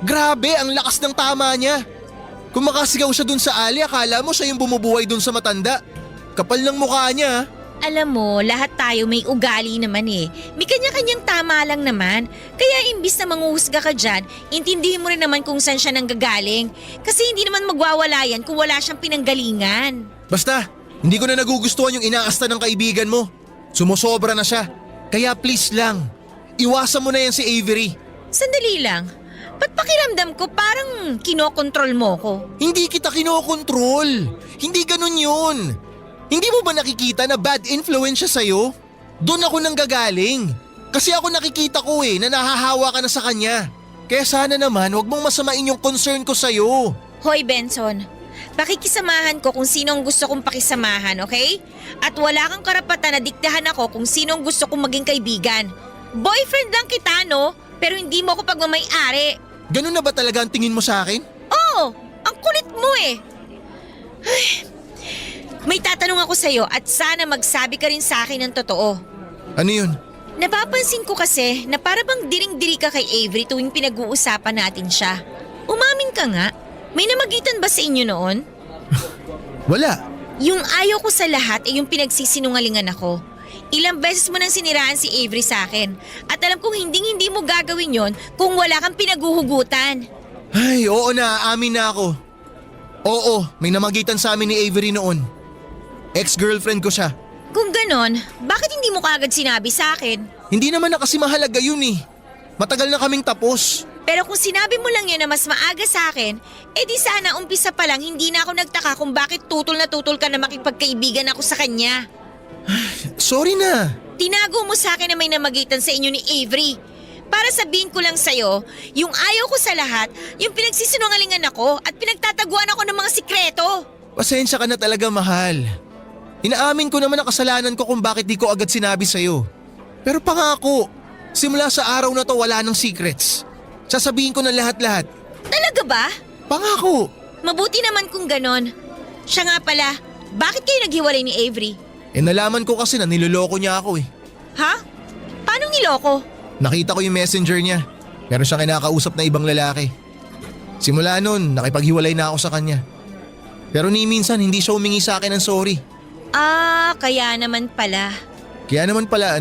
Grabe, ang lakas ng tama niya. Kung makasigaw siya dun sa ali, akala mo siya yung bumubuhay dun sa matanda. Kapal ng mukha niya. Alam mo, lahat tayo may ugali naman eh. May kanya-kanyang tama lang naman. Kaya imbis na manguhusga ka dyan, intindihin mo rin naman kung saan siya nanggagaling. Kasi hindi naman magwawala yan kung wala siyang pinanggalingan. Basta, hindi ko na nagugustuhan yung inaasta ng kaibigan mo. Sumusobra na siya. Kaya please lang, iwasan mo na yan si Avery. Sandali lang. Ba't pakiramdam ko parang kinokontrol mo ko? Hindi kita kinokontrol. Hindi ganun yun. Hindi mo ba nakikita na bad influence siya sa'yo? Doon ako nanggagaling. Kasi ako nakikita ko na nahahawa ka na sa kanya. Kaya sana naman wag mong masamain yung concern ko sa'yo. Hoy Benson, pakikisamahan ko kung sino ang gusto kong pakisamahan, okay? At wala kang karapatan na diktahan ako kung sino ang gusto kong maging kaibigan. Boyfriend lang kita, no? Pero hindi mo ako pagmamay-ari. Ganun na ba talaga ang tingin mo sa akin? Oo, ang kulit mo eh. Ay, may tatanong ako sa'yo at sana magsabi ka rin sa akin ng totoo. Ano yun? Napapansin ko kasi na para bang diring-diri ka kay Avery tuwing pinag-uusapan natin siya. Umamin ka nga, may namagitan ba sa inyo noon? Wala. Yung ayaw ko sa lahat ay yung pinagsisinungalingan ako. Ilang beses mo nang siniraan si Avery sa akin at alam kong hindi mo gagawin yon kung wala kang pinaguhugutan. Ay, oo na, amin na ako. Oo, may namagitan sa amin ni Avery noon. Ex-girlfriend ko siya. Kung ganon, bakit hindi mo kaagad sinabi sa akin? Hindi naman na kasi mahalaga yun eh. Matagal na kaming tapos. Pero kung sinabi mo lang yun na mas maaga sa akin, edi sana umpisa pa lang hindi na ako nagtaka kung bakit tutol na tutol ka na makipagkaibigan ako sa kanya. Sorry na. Tinago mo sa akin na may namagitan sa inyo ni Avery. Para sabihin ko lang sa'yo, yung ayaw ko sa lahat, yung pinagsisinungalingan ako at pinagtataguan ako ng mga sikreto. Pasensya ka na talaga, mahal. Inaamin ko naman ang kasalanan ko kung bakit di ko agad sinabi sa'yo. Pero pangako, simula sa araw na to wala nang secrets. Sasabihin ko na lahat-lahat. Talaga ba? Pangako. Mabuti naman kung ganon. Siya nga pala, bakit kayo naghiwalay ni Avery? Nalaman ko kasi na niloloko niya ako eh. Ha? Paano niloko? Nakita ko yung messenger niya. Meron siyang kinakausap na ibang lalaki. Simula nun, nakipaghiwalay na ako sa kanya. Pero ni minsan hindi siya humingi sa akin ng sorry. Kaya naman pala. Kaya naman pala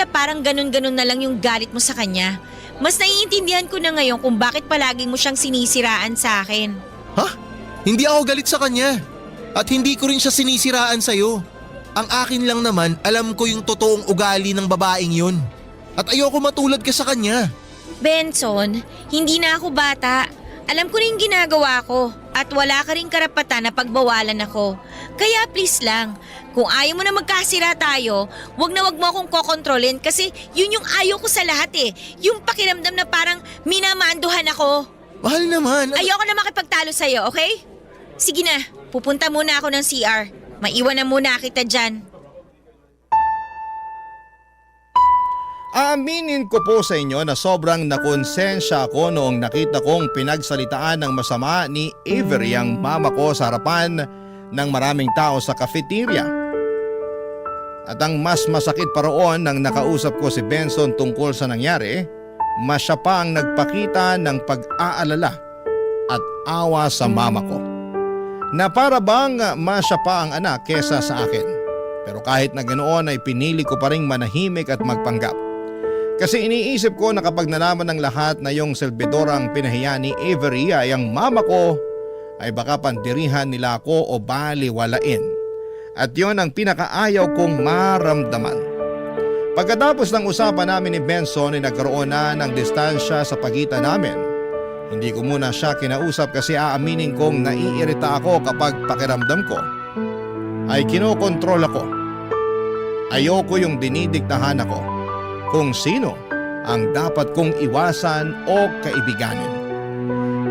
Parang ganun-ganun na lang yung galit mo sa kanya. Mas naiintindihan ko na ngayon kung bakit palagi mo siyang sinisiraan sa akin. Ha? Hindi ako galit sa kanya. At hindi ko rin siya sinisiraan sa'yo. Ang akin lang naman, alam ko yung totoong ugali ng babaeng yun. At ayoko matulad ka sa kanya. Benson, hindi na ako bata. Alam ko na yung ginagawa ko. At wala ka rin karapatan na pagbawalan ako. Kaya please lang, kung ayaw mo na magkasira tayo, wag mo akong kokontrolin kasi yun yung ayaw ko sa lahat eh. Yung pakiramdam na parang minamanduhan ako. Mahal naman. Ayoko na makipagtalo sa'yo, okay? Sige na, pupunta muna ako ng CR. Maiwan na muna kita dyan. Aaminin ko po sa inyo na sobrang nakonsensya ako noong nakita kong pinagsalitaan ng masama ni Avery ang mama ko sa harapan ng maraming tao sa cafeteria. At ang mas masakit pa roon nang nakausap ko si Benson tungkol sa nangyari, mas siya pa ang nagpakita ng pag-aalala at awa sa mama ko. Na para bang mas siya pa ang anak kesa sa akin. Pero kahit na ganoon ay pinili ko pa ring manahimik at magpanggap. Kasi iniisip ko na kapag nalaman ng lahat na yung servidora ang pinahiya ni Avery ay ang mama ko, ay baka pandirihan nila ako o baliwalain. At yon ang pinakaayaw kong maramdaman. Pagkatapos ng usapan namin ni Benson ay nagkaroon na ng distansya sa pagitan namin. Hindi ko muna siya kinausap kasi aaminin kong naiirita ako kapag pakiramdam ko ay kinokontrol ako. Ayoko yung dinidiktahan ako kung sino ang dapat kong iwasan o kaibiganin.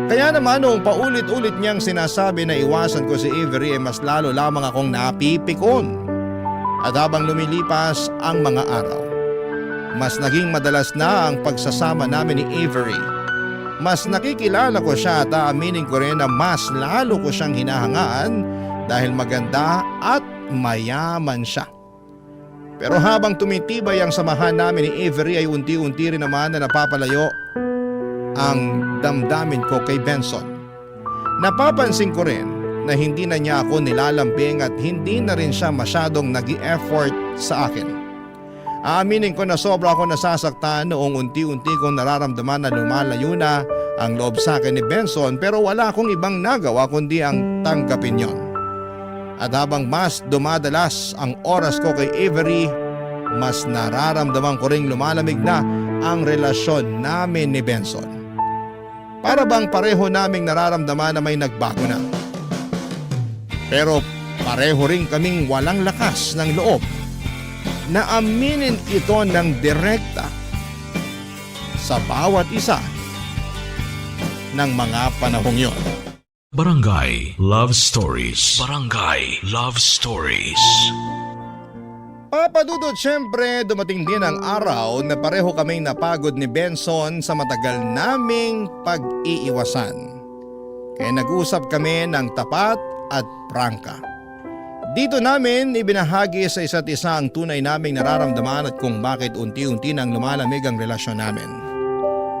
Kaya naman noong paulit-ulit niyang sinasabi na iwasan ko si Avery ay mas lalo lamang akong napipikon. At habang lumilipas ang mga araw, mas naging madalas na ang pagsasama namin ni Avery. Mas nakikilala ko siya at aaminin ko rin na mas lalo ko siyang hinahangaan dahil maganda at mayaman siya. Pero habang tumitibay ang samahan namin ni Avery ay unti-unti rin naman na napapalayo ang damdamin ko kay Benson. Napapansin ko rin na hindi na niya ako nilalambing at hindi na rin siya masyadong nag-i-effort sa akin. Aaminin ko na sobra ako nasasaktan noong unti-unti kong nararamdaman na lumalayo na ang loob sa akin ni Benson, pero wala akong ibang nagawa kundi ang tanggapin yon. At habang mas dumadalas ang oras ko kay Avery, mas nararamdaman ko ring lumalamig na ang relasyon namin ni Benson. Para bang pareho naming nararamdaman na may nagbago na. Pero pareho rin kaming walang lakas ng loob na aminin ito ng direkta sa bawat isa ng mga panahong yon. Barangay Love Stories. Barangay Love Stories. Papadudod, syempre dumating din ang araw na pareho kaming napagod ni Benson sa matagal naming pag-iiwasan. Kaya nag-usap kami ng tapat at prangka. Dito namin ibinahagi sa isa't isa ang tunay naming nararamdaman at kung bakit unti-unti nang lumalamig ang relasyon namin.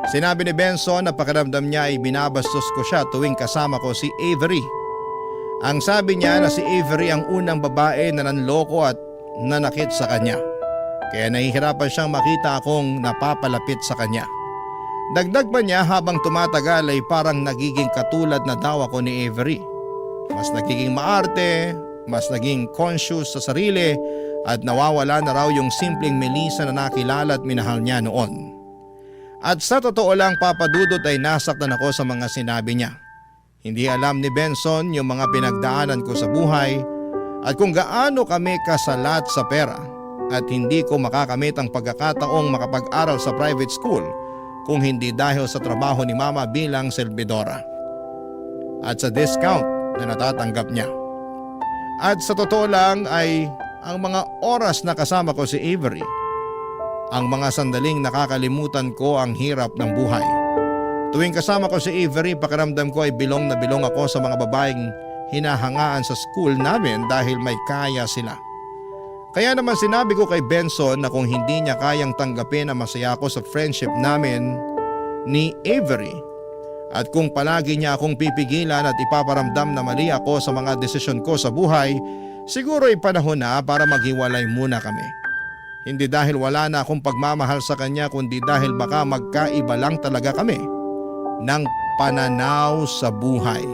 Sinabi ni Benson na pakiramdam niya ay binabastos ko siya tuwing kasama ko si Avery. Ang sabi niya na si Avery ang unang babae na nanloko at nanakit sa kanya. Kaya nahihirapan siyang makita akong napapalapit sa kanya. Dagdag pa niya habang tumatagal ay parang nagiging katulad na daw ako ni Avery. Mas nagiging maarte, mas naging conscious sa sarili at nawawala na raw yung simpleng Melissa na nakilala at minahal niya noon. At sa totoo lang, papadudot ay nasaktan ako sa mga sinabi niya. Hindi alam ni Benson yung mga pinagdaanan ko sa buhay at kung gaano kami kasalat sa pera at hindi ko makakamit ang pagkakataong makapag-aral sa private school kung hindi dahil sa trabaho ni Mama bilang selbidora at sa discount na natatanggap niya. At sa totoo lang ay ang mga oras na kasama ko si Avery, ang mga sandaling nakakalimutan ko ang hirap ng buhay. Tuwing kasama ko si Avery, pakiramdam ko ay bilong na bilong ako sa mga babaeng hinahangaan sa school namin dahil may kaya sila. Kaya naman sinabi ko kay Benson na kung hindi niya kayang tanggapin ang masaya ko sa friendship namin ni Avery at kung palagi niya akong pipigilan at ipaparamdam na mali ako sa mga desisyon ko sa buhay, siguro ay panahon na para maghiwalay muna kami. Hindi dahil wala na akong pagmamahal sa kanya kundi dahil baka magkaiba lang talaga kami ng pananaw sa buhay.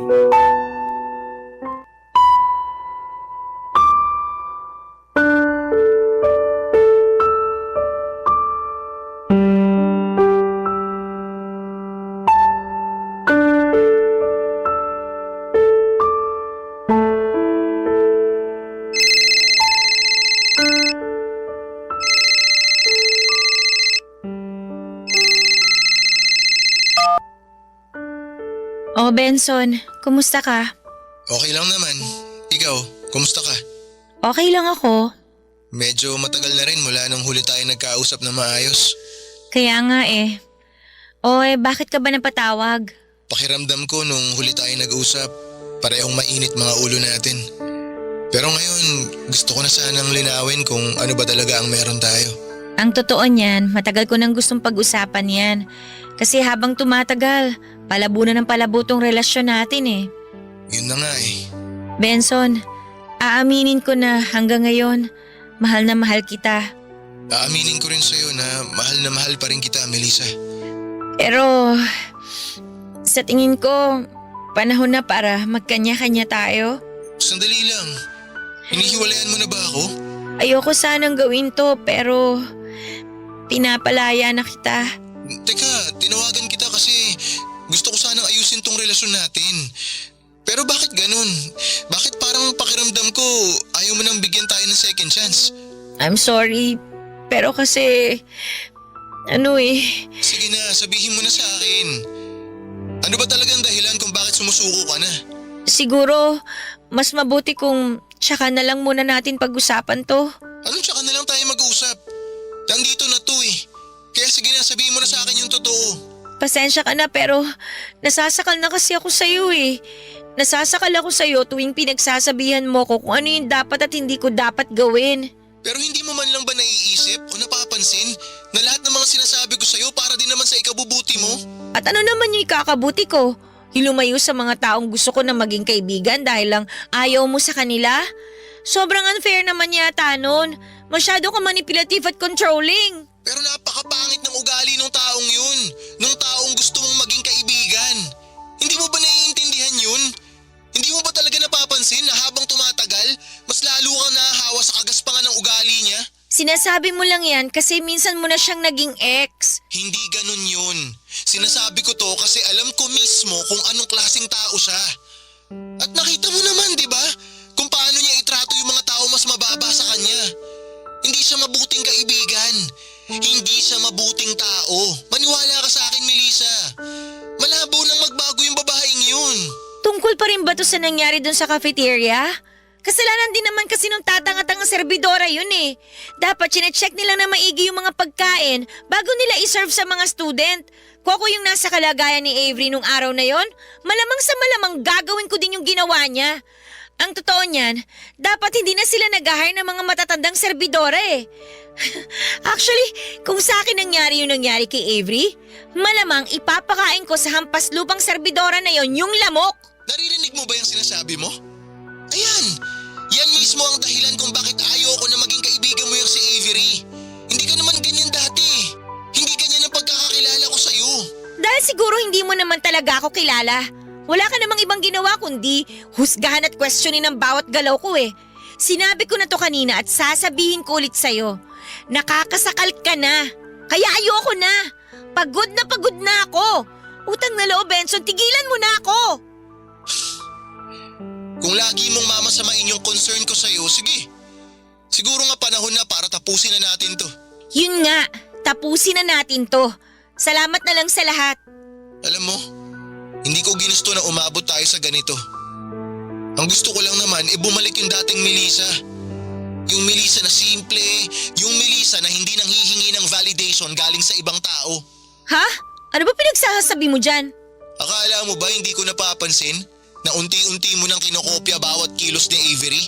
Oh, Benson, kumusta ka? Okay lang naman. Ikaw, kumusta ka? Okay lang ako. Medyo matagal na rin mula nung huli tayo nagkausap na maayos. Kaya nga eh. Bakit ka ba napatawag? Pakiramdam ko nung huli tayo nag-usap, parehong mainit mga ulo natin. Pero ngayon, gusto ko na sanang linawin kung ano ba talaga ang meron tayo. Ang totoo niyan, matagal ko nang gustong pag-usapan yan. Kasi habang tumatagal, palabo na ng palabo tong relasyon natin eh. Yun na nga eh. Benson, aaminin ko na hanggang ngayon, mahal na mahal kita. Aaminin ko rin sa'yo na mahal pa rin kita, Melissa. Pero, sa tingin ko, panahon na para magkanya-kanya tayo. Sandali lang. Hinihiwalayan mo na ba ako? Ayoko sanang gawin to pero pinapalaya na kita. Teka, tinawagan kita kasi gusto ko sanang ayusin tong relasyon natin. Pero bakit ganun? Bakit parang pakiramdam ko ayaw mo nang bigyan tayo ng second chance? I'm sorry, pero kasi Sige na, sabihin mo na sa akin. Ano ba talagang dahilan kung bakit sumusuko ka na? siguro mas mabuti kung tsaka na lang muna natin pag-usapan to. Anong tsaka na lang tayo mag-usap? Nandito na to eh. Kaya sige na, sabihin mo na sa akin yung totoo. Pasensya ka na pero nasasakal na kasi ako sa'yo eh. Nasasakal ako sa'yo tuwing pinagsasabihan mo ko kung ano yung dapat at hindi ko dapat gawin. Pero hindi mo man lang ba naiisip o napapansin na lahat ng mga sinasabi ko sa'yo para din naman sa ikabubuti mo? At ano naman yung ikakabuti ko? Hilumayo sa mga taong gusto ko na maging kaibigan dahil lang ayaw mo sa kanila? Sobrang unfair naman yata nun. Masyado ka manipulative at controlling. Pero napakapangit ng ugali ng taong yun. Nung taong gusto mong maging kaibigan. Hindi mo ba naiintindihan yun? Hindi mo ba talaga napapansin na habang tumatagal, mas lalo kang nahahawa sa kagaspangan ng ugali niya? Sinasabi mo lang yan kasi minsan mo na siyang naging ex. Hindi ganun yun. Sinasabi ko to kasi alam ko mismo kung anong klaseng tao siya. At nakita mo naman, di ba? Kung paano niya itrato yung mga tao mas mababa sa kanya. Hindi siya mabuting kaibigan. Hindi siya mabuting tao. Maniwala ka sa akin, Melissa. Malabo nang magbago yung babaeng yun. Tungkol pa rin ba to sa nangyari dun sa cafeteria? Kasalanan din naman kasi nung tatanga-tanga serbidora yun eh. Dapat chinecheck nila na maigi yung mga pagkain bago nila iserve sa mga student. Kung ako yung nasa kalagayan ni Avery nung araw na yon, malamang sa malamang gagawin ko din yung ginawa niya. Ang totoo niyan, dapat hindi na sila nag-hire ng mga matatandang serbidora eh. Actually, kung sa akin nangyari yung nangyari kay Avery, malamang ipapakain ko sa hampas lupang serbidora na yon yung lamok. Naririnig mo ba yung sinasabi mo? Ayan, yan mismo ang dahilan kung bakit ayoko na maging kaibigan mo yung si Avery. Hindi ka naman ganyan dati. Hindi ganyan ang pagkakakilala ko sa'yo. Dahil siguro hindi mo naman talaga ako kilala. Wala ka namang ibang ginawa kundi husgahan at questionin ang bawat galaw ko eh. Sinabi ko na to kanina at sasabihin ko ulit sa'yo. Nakakasakal ka na. Kaya ayoko na. Pagod na ako. Utang na loob, Benson, tigilan mo na ako. Kung lagi mong mamasamain yung concern ko sa'yo, sige. Siguro nga panahon na para tapusin na natin to. Yun nga, tapusin na natin to. Salamat na lang sa lahat. Alam mo, hindi ko ginusto na umabot tayo sa ganito. Ang gusto ko lang naman bumalik yung dating Melissa. Yung Melissa na simple, yung Melissa na hindi nanghihingi ng validation galing sa ibang tao. Ha? Ano ba pinagsasabi mo dyan? Akala mo ba hindi ko napapansin na unti-unti mo nang kinokopya bawat kilos ni Avery?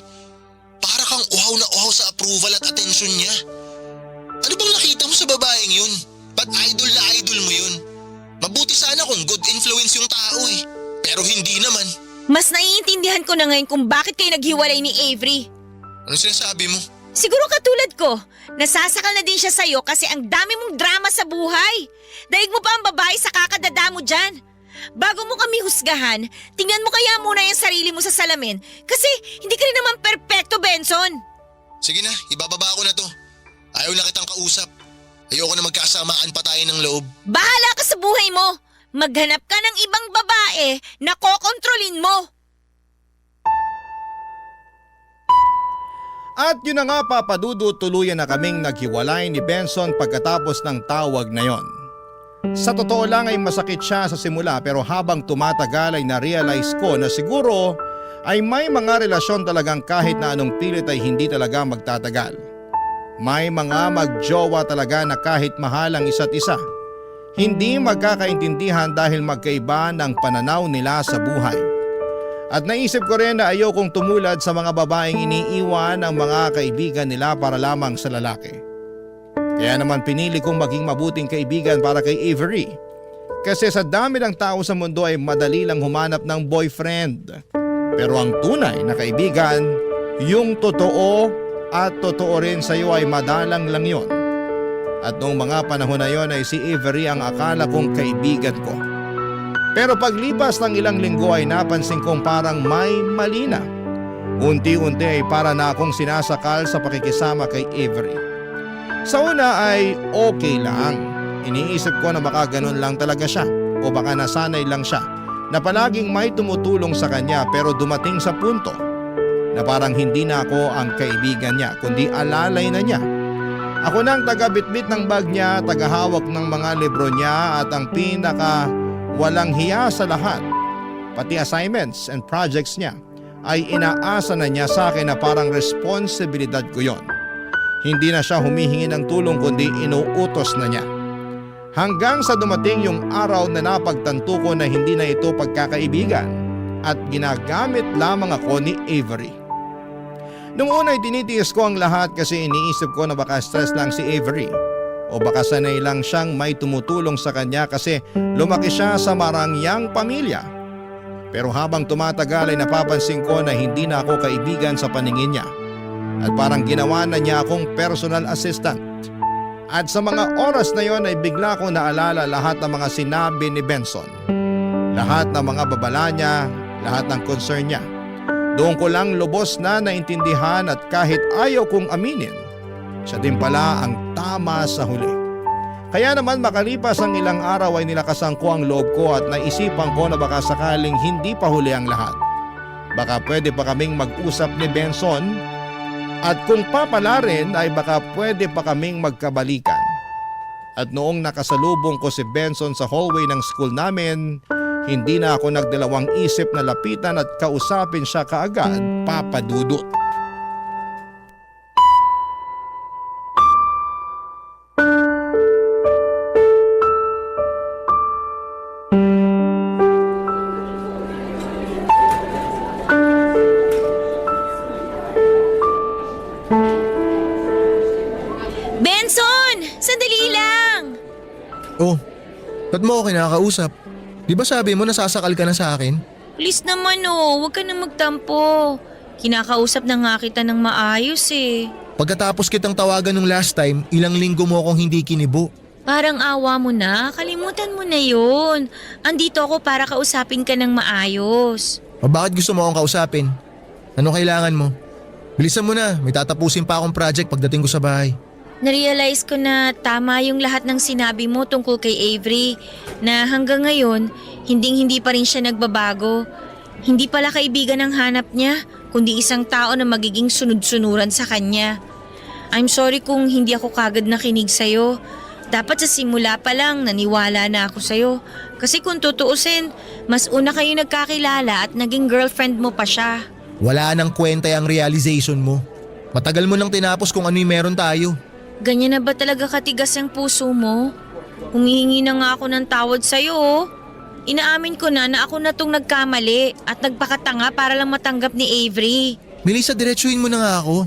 Para kang uhaw na uhaw sa approval at atensyon niya. Ano bang nakita mo sa babaeng yun? Ba't idol na idol mo yun? Mabuti sana kung good influence yung tao eh. Pero hindi naman. Mas naiintindihan ko na ngayon kung bakit kayo naghiwalay ni Avery. Ano sinasabi mo? Siguro katulad ko, nasasakal na din siya sa'yo kasi ang dami mong drama sa buhay. Daig mo pa ang babae sa kakadada mo dyan. Bago mo kami husgahan, tingnan mo kaya muna yung sarili mo sa salamin kasi hindi ka rin naman perpekto, Benson. Sige na, ibababa ko na to. Ayaw na kitang kausap. Ayoko na magkasamaan pa tayo ng loob. Bahala ka sa buhay mo. Maghanap ka ng ibang babae na kokontrolin mo. At yun na nga Papadudu, tuluyan na kaming naghiwalay ni Benson pagkatapos ng tawag na yon. Sa totoo lang ay masakit siya sa simula pero habang tumatagal ay na-realize ko na siguro ay may mga relasyon talagang kahit na anong pilit ay hindi talaga magtatagal. May mga magjowa talaga na kahit mahal ang isa't isa, hindi magkakaintindihan dahil magkaiba ng pananaw nila sa buhay. At naisip ko rin na ayokong tumulad sa mga babaeng iniiwan ng mga kaibigan nila para lamang sa lalaki. Kaya naman pinili kong maging mabuting kaibigan para kay Avery. Kasi sa dami ng tao sa mundo ay madali lang humanap ng boyfriend. Pero ang tunay na kaibigan, yung totoo at totoo rin sa iyo ay madalang lang yon. At noong mga panahon na yon ay si Avery ang akala kong kaibigan ko. Pero paglipas ng ilang linggo ay napansin kong parang may mali na. Unti-unti ay para na akong sinasakal sa pakikisama kay Avery. Sa una ay okay lang. Iniisip ko na baka ganun lang talaga siya o baka nasanay lang siya na palaging may tumutulong sa kanya pero dumating sa punto na parang hindi na ako ang kaibigan niya kundi alalay na niya. Ako nang taga-bitbit ng bag niya, tagahawak ng mga libro niya at ang pinaka walang hiya sa lahat. Pati assignments and projects niya ay inaasa na niya sa akin na parang responsibilidad ko yon. Hindi na siya humihingi ng tulong kundi inuutos na niya. Hanggang sa dumating yung araw na napagtanto ko na hindi na ito pagkakaibigan at ginagamit lamang ako ni Avery. Nung una ay tinitiis ko ang lahat kasi iniisip ko na baka stress lang si Avery o baka sanay lang siyang may tumutulong sa kanya kasi lumaki siya sa marangyang pamilya Pero habang tumatagal ay napapansin ko na hindi na ako kaibigan sa paningin niya. At parang ginawa na niya akong personal assistant. At sa mga oras na yon ay bigla kong naalala lahat ng mga sinabi ni Benson. Lahat ng mga babala niya, lahat ng concern niya. Doon ko lang lubos na naintindihan at kahit ayaw kong aminin, siya din pala ang tama sa huli. Kaya naman makalipas ang ilang araw ay nilakasan ko ang loob ko at naisipan ko na baka sakaling hindi pa huli ang lahat. Baka pwede pa kaming mag-usap ni Benson at kung papala rin ay baka pwede pa kaming magkabalikan. At noong nakasalubong ko si Benson sa hallway ng school namin, hindi na ako nagdalawang isip na lapitan at kausapin siya kaagad, Papa Dudut. Benson! Sandali lang! Oh, ba't mo ako kinakausap? Di ba sabi mo nasasakal ka na sa akin? Please naman huwag ka na magtampo. Kinakausap na nga kita ng maayos eh. Pagkatapos kitang tawagan nung last time, ilang linggo mo akong hindi kinibo. Parang awa mo na, kalimutan mo na yun. Andito ako para kausapin ka ng maayos. O bakit gusto mo akong kausapin? Ano kailangan mo? Bilisan mo na, may tatapusin pa akong project pagdating ko sa bahay. Narealize ko na tama yung lahat ng sinabi mo tungkol kay Avery, na hanggang ngayon, hindi pa rin siya nagbabago. Hindi pala kaibigan ang hanap niya, kundi isang tao na magiging sunod-sunuran sa kanya. I'm sorry kung hindi ako kagad nakinig sa'yo. Dapat sa simula pa lang naniwala na ako sa'yo. Kasi kung tutuusin, mas una kayo nagkakilala at naging girlfriend mo pa siya. Wala nang kwenta ang realization mo. Matagal mo nang tinapos kung ano yung meron tayo. Ganyan na ba talaga katigas ang puso mo? Humihingi na nga ako ng tawad sa'yo. Inaamin ko na ako na tong nagkamali at nagpakatanga para lang matanggap ni Avery. Melissa, diretsuhin mo na nga ako.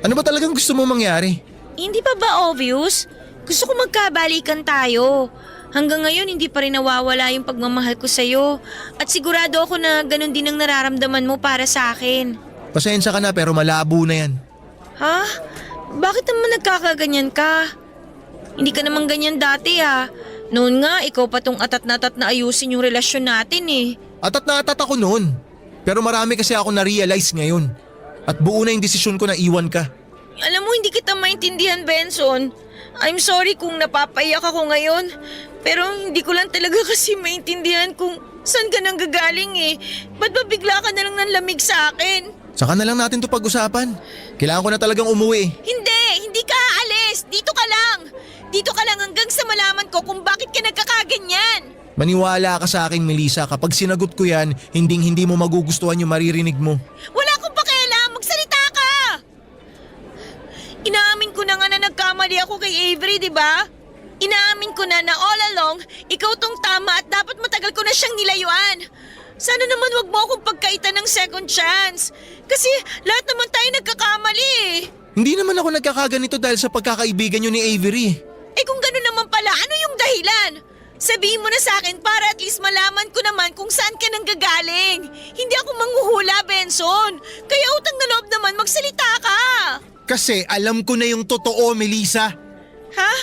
Ano ba talagang gusto mo mangyari? Hindi pa ba obvious? Gusto ko magkabalikan tayo. Hanggang ngayon hindi pa rin nawawala yung pagmamahal ko sa'yo. At sigurado ako na ganun din ang nararamdaman mo para sa akin. Pasensya ka na pero malabo na yan. Ha? Bakit naman nagkakaganyan ka? Hindi ka naman ganyan dati Noon nga, ikaw pa tong atat na ayusin yung relasyon natin eh. Atat na atat ako noon. Pero marami kasi ako na-realize ngayon. At buo na yung desisyon ko na iwan ka. Alam mo, hindi kita maintindihan, Benson. I'm sorry kung napapaiyak ako ngayon. Pero hindi ko lang talaga kasi maintindihan kung saan ka nang gagaling eh. Ba't ba bigla ka na lang nanlamig sa akin? Saka na lang natin to pag-usapan. Kailangan ko na talagang umuwi. Hindi ka aalis. Dito ka lang. Dito ka lang hanggang sa malaman ko kung bakit ka nagkakaganyan. Maniwala ka sa akin, Melissa. Kapag sinagot ko yan, hindi mo magugustuhan yung maririnig mo. Wala akong pakialam. Magsalita ka. Inaamin ko na nga na nagkamali ako kay Avery, di ba? Inaamin ko na all along, ikaw tong tama at dapat matagal ko na siyang nilayuan. Sana naman wag mo akong pagkaitan ng second chance. Kasi lahat naman tayo nagkakamali eh. Hindi naman ako nagkakaganito dahil sa pagkakaibigan nyo ni Avery. Eh kung gano'n naman pala, ano yung dahilan? Sabihin mo na sa akin para at least malaman ko naman kung saan ka nang gagaling. Hindi ako manghuhula, Benson. Kaya utang na loob naman, magsalita ka. Kasi alam ko na yung totoo, Melissa. Ha?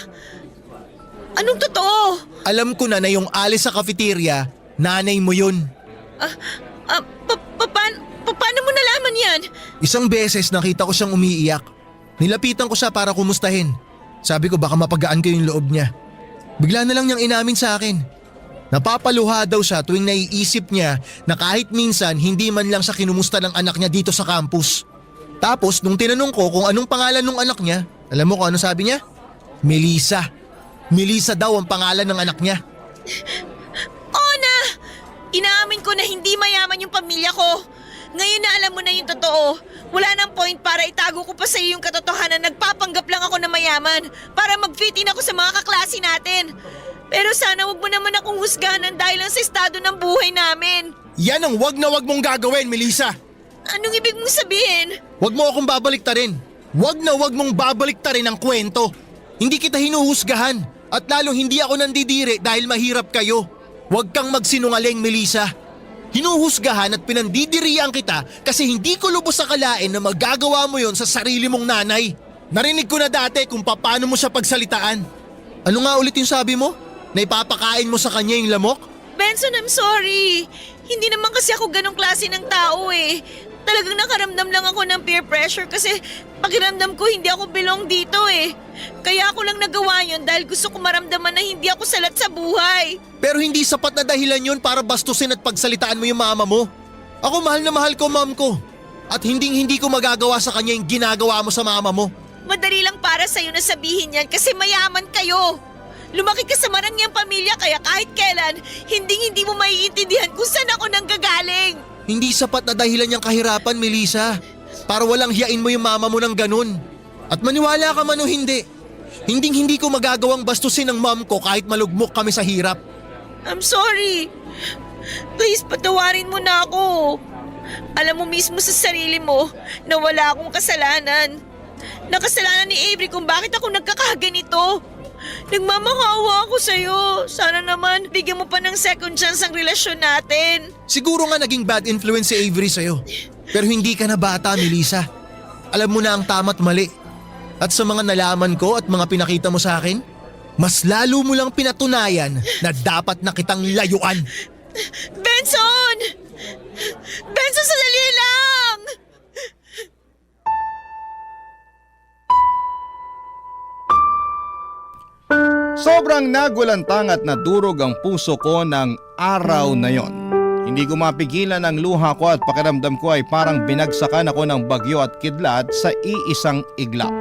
Anong totoo? Alam ko na yung alis sa cafeteria, nanay mo yun. Paano mo nalaman yan? Isang beses nakita ko siyang umiiyak. Nilapitan ko siya para kumustahin. Sabi ko baka mapagaan ko yung loob niya. Bigla na lang niyang inamin sa akin. Napapaluha daw siya tuwing naiisip niya na kahit minsan hindi man lang siya kinumusta ng anak niya dito sa campus. Tapos nung tinanong ko kung anong pangalan ng anak niya, alam mo kung ano sabi niya? Melissa. Melissa daw ang pangalan ng anak niya. Inaamin ko na hindi mayaman yung pamilya ko. Ngayon na alam mo na yung totoo. Wala nang point para itago ko pa sa iyo yung katotohanan. Nagpapanggap lang ako na mayaman para mag-fit in ako sa mga kaklase natin. Pero sana wag mo naman akong husgahan dahil lang sa estado ng buhay namin. Yan ang wag na wag mong gagawin, Melissa. Anong ibig mong sabihin? Wag mo akong babaliktarin. Wag na wag mong babaliktarin ang kwento. Hindi kita hinuhusgahan at lalong hindi ako nandidiri dahil mahirap kayo. Huwag kang magsinungaling, Melissa. Hinuhusgahan at pinandidirian kita kasi hindi ko lubos akalain na magagawa mo yon sa sarili mong nanay. Narinig ko na dati kung paano mo siya pagsalitaan. Ano nga ulit yung sabi mo? Na ipapakain mo sa kanya yung lamok? Benson, I'm sorry. Hindi naman kasi ako ganong klase ng tao eh. Talagang nakaramdam lang ako ng peer pressure kasi pakiramdam ko hindi ako belong dito eh. Kaya ako lang nagawa yun dahil gusto ko maramdaman na hindi ako salat sa buhay. Pero hindi sapat na dahilan yun para bastusin at pagsalitaan mo yung mama mo. Ako mahal na mahal ko mom ko. At hindi ko magagawa sa kanya yung ginagawa mo sa mama mo. Madali lang para sa'yo na sabihin yan kasi mayaman kayo. Lumaki ka sa marangyang pamilya kaya kahit kailan, hindi mo maiintindihan kung saan ako nanggagaling. Hindi sapat na dahilan yung kahirapan, Melissa. Para walang hiyain mo yung mama mo ng ganun. At maniwala ka man o hindi ko magagawang bastusin ng mom ko kahit malugmok kami sa hirap. I'm sorry. Please, patawarin mo na ako. Alam mo mismo sa sarili mo na wala akong kasalanan. Nakasalanan ni Avery kung bakit ako nagkakaganito. Nagmamakawa ako sa'yo. Sana naman bigyan mo pa ng second chance ang relasyon natin. Siguro nga naging bad influence si Avery sa'yo. Pero hindi ka na bata, Melissa. Alam mo na ang tama't mali. At sa mga nalaman ko at mga pinakita mo sa akin, mas lalo mo lang pinatunayan na dapat na kitang layuan. Benson! Benson, sandali lang! Sobrang nagulantang at nadurog ang puso ko ng araw na yon. Hindi ko mapigilan ang luha ko at pakiramdam ko ay parang binagsakan ako ng bagyo at kidlat sa iisang iglap.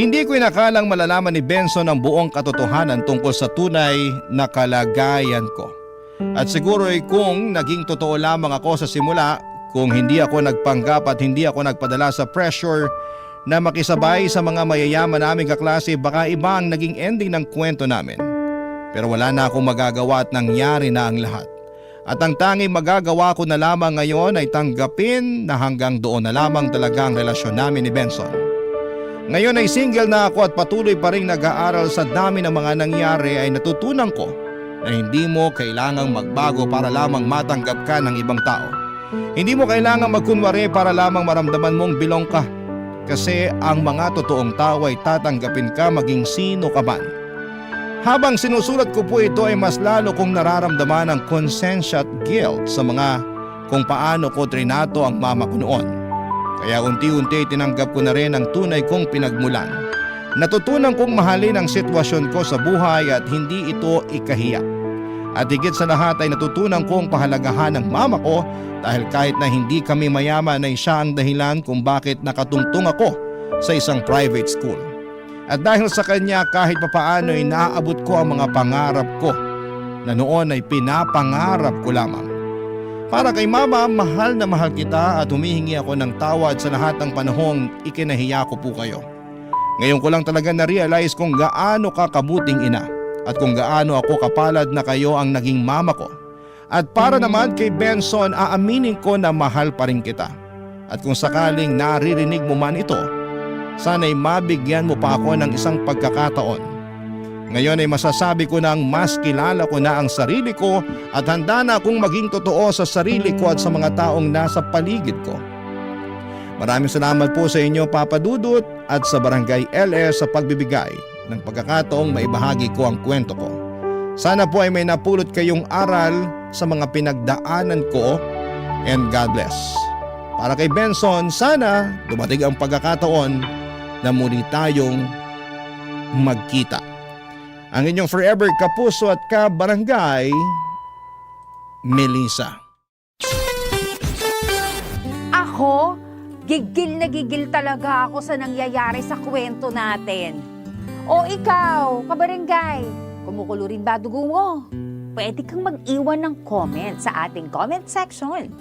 Hindi ko inakalang malalaman ni Benson ang buong katotohanan tungkol sa tunay na kalagayan ko. At siguro ay kung naging totoo lamang ako sa simula, kung hindi ako nagpanggap at hindi ako nagpadala sa pressure na makisabay sa mga mayayaman naming kaklase, baka iba ang naging ending ng kwento namin. Pero wala na akong magagawa at nangyari na ang lahat. At ang tanging magagawa ko na lamang ngayon ay tanggapin na hanggang doon na lamang talaga ang relasyon namin ni Benson. Ngayon ay single na ako at patuloy pa rin nag-aaral. Sa dami ng mga nangyari ay natutunan ko na hindi mo kailangang magbago para lamang matanggap ka ng ibang tao. Hindi mo kailangang magkunwari para lamang maramdaman mong belong ka. Kasi ang mga totoong tao ay tatanggapin ka maging sino ka man. Habang sinusulat ko po ito ay mas lalo kong nararamdaman ang konsensya at guilt sa mga kung paano ko trinato ang mama ko noon. Kaya unti-unti tinanggap ko na rin ang tunay kong pinagmulan. Natutunan kong mahalin ang sitwasyon ko sa buhay at hindi ito ikahiya. At higit sa lahat ay natutunan kong pahalagahan ng mama ko dahil kahit na hindi kami mayaman ay siya ang dahilan kung bakit nakatungtong ako sa isang private school. At dahil sa kanya kahit papaano ay naaabot ko ang mga pangarap ko na noon ay pinapangarap ko lamang. Para kay mama, mahal na mahal kita at humihingi ako ng tawad sa lahat ng panahong ikinahiya ko po kayo. Ngayon ko lang talaga na-realize kung gaano ka kabuting ina at kung gaano ako kapalad na kayo ang naging mama ko. At para naman kay Benson, aaminin ko na mahal pa rin kita. At kung sakaling naririnig mo man ito, sana'y mabigyan mo pa ako ng isang pagkakataon. Ngayon ay masasabi ko nang mas kilala ko na ang sarili ko at handa na akong maging totoo sa sarili ko at sa mga taong nasa paligid ko. Maraming salamat po sa inyo, Papa Dudut, at sa Barangay LS sa pagbibigay ng pagkakataong maibahagi ko ang kwento ko. Sana po ay may napulot kayong aral sa mga pinagdaanan ko, and God bless. Para kay Benson, sana dumating ang pagkakataon na muli tayong magkita. Ang inyong forever kapuso at kabarangay, Melissa. Ako, gigil na gigil talaga ako sa nangyayari sa kwento natin. O ikaw, kabarangay, kumukulo rin ba dugo mo? Pwede kang mag-iwan ng comment sa ating comment section.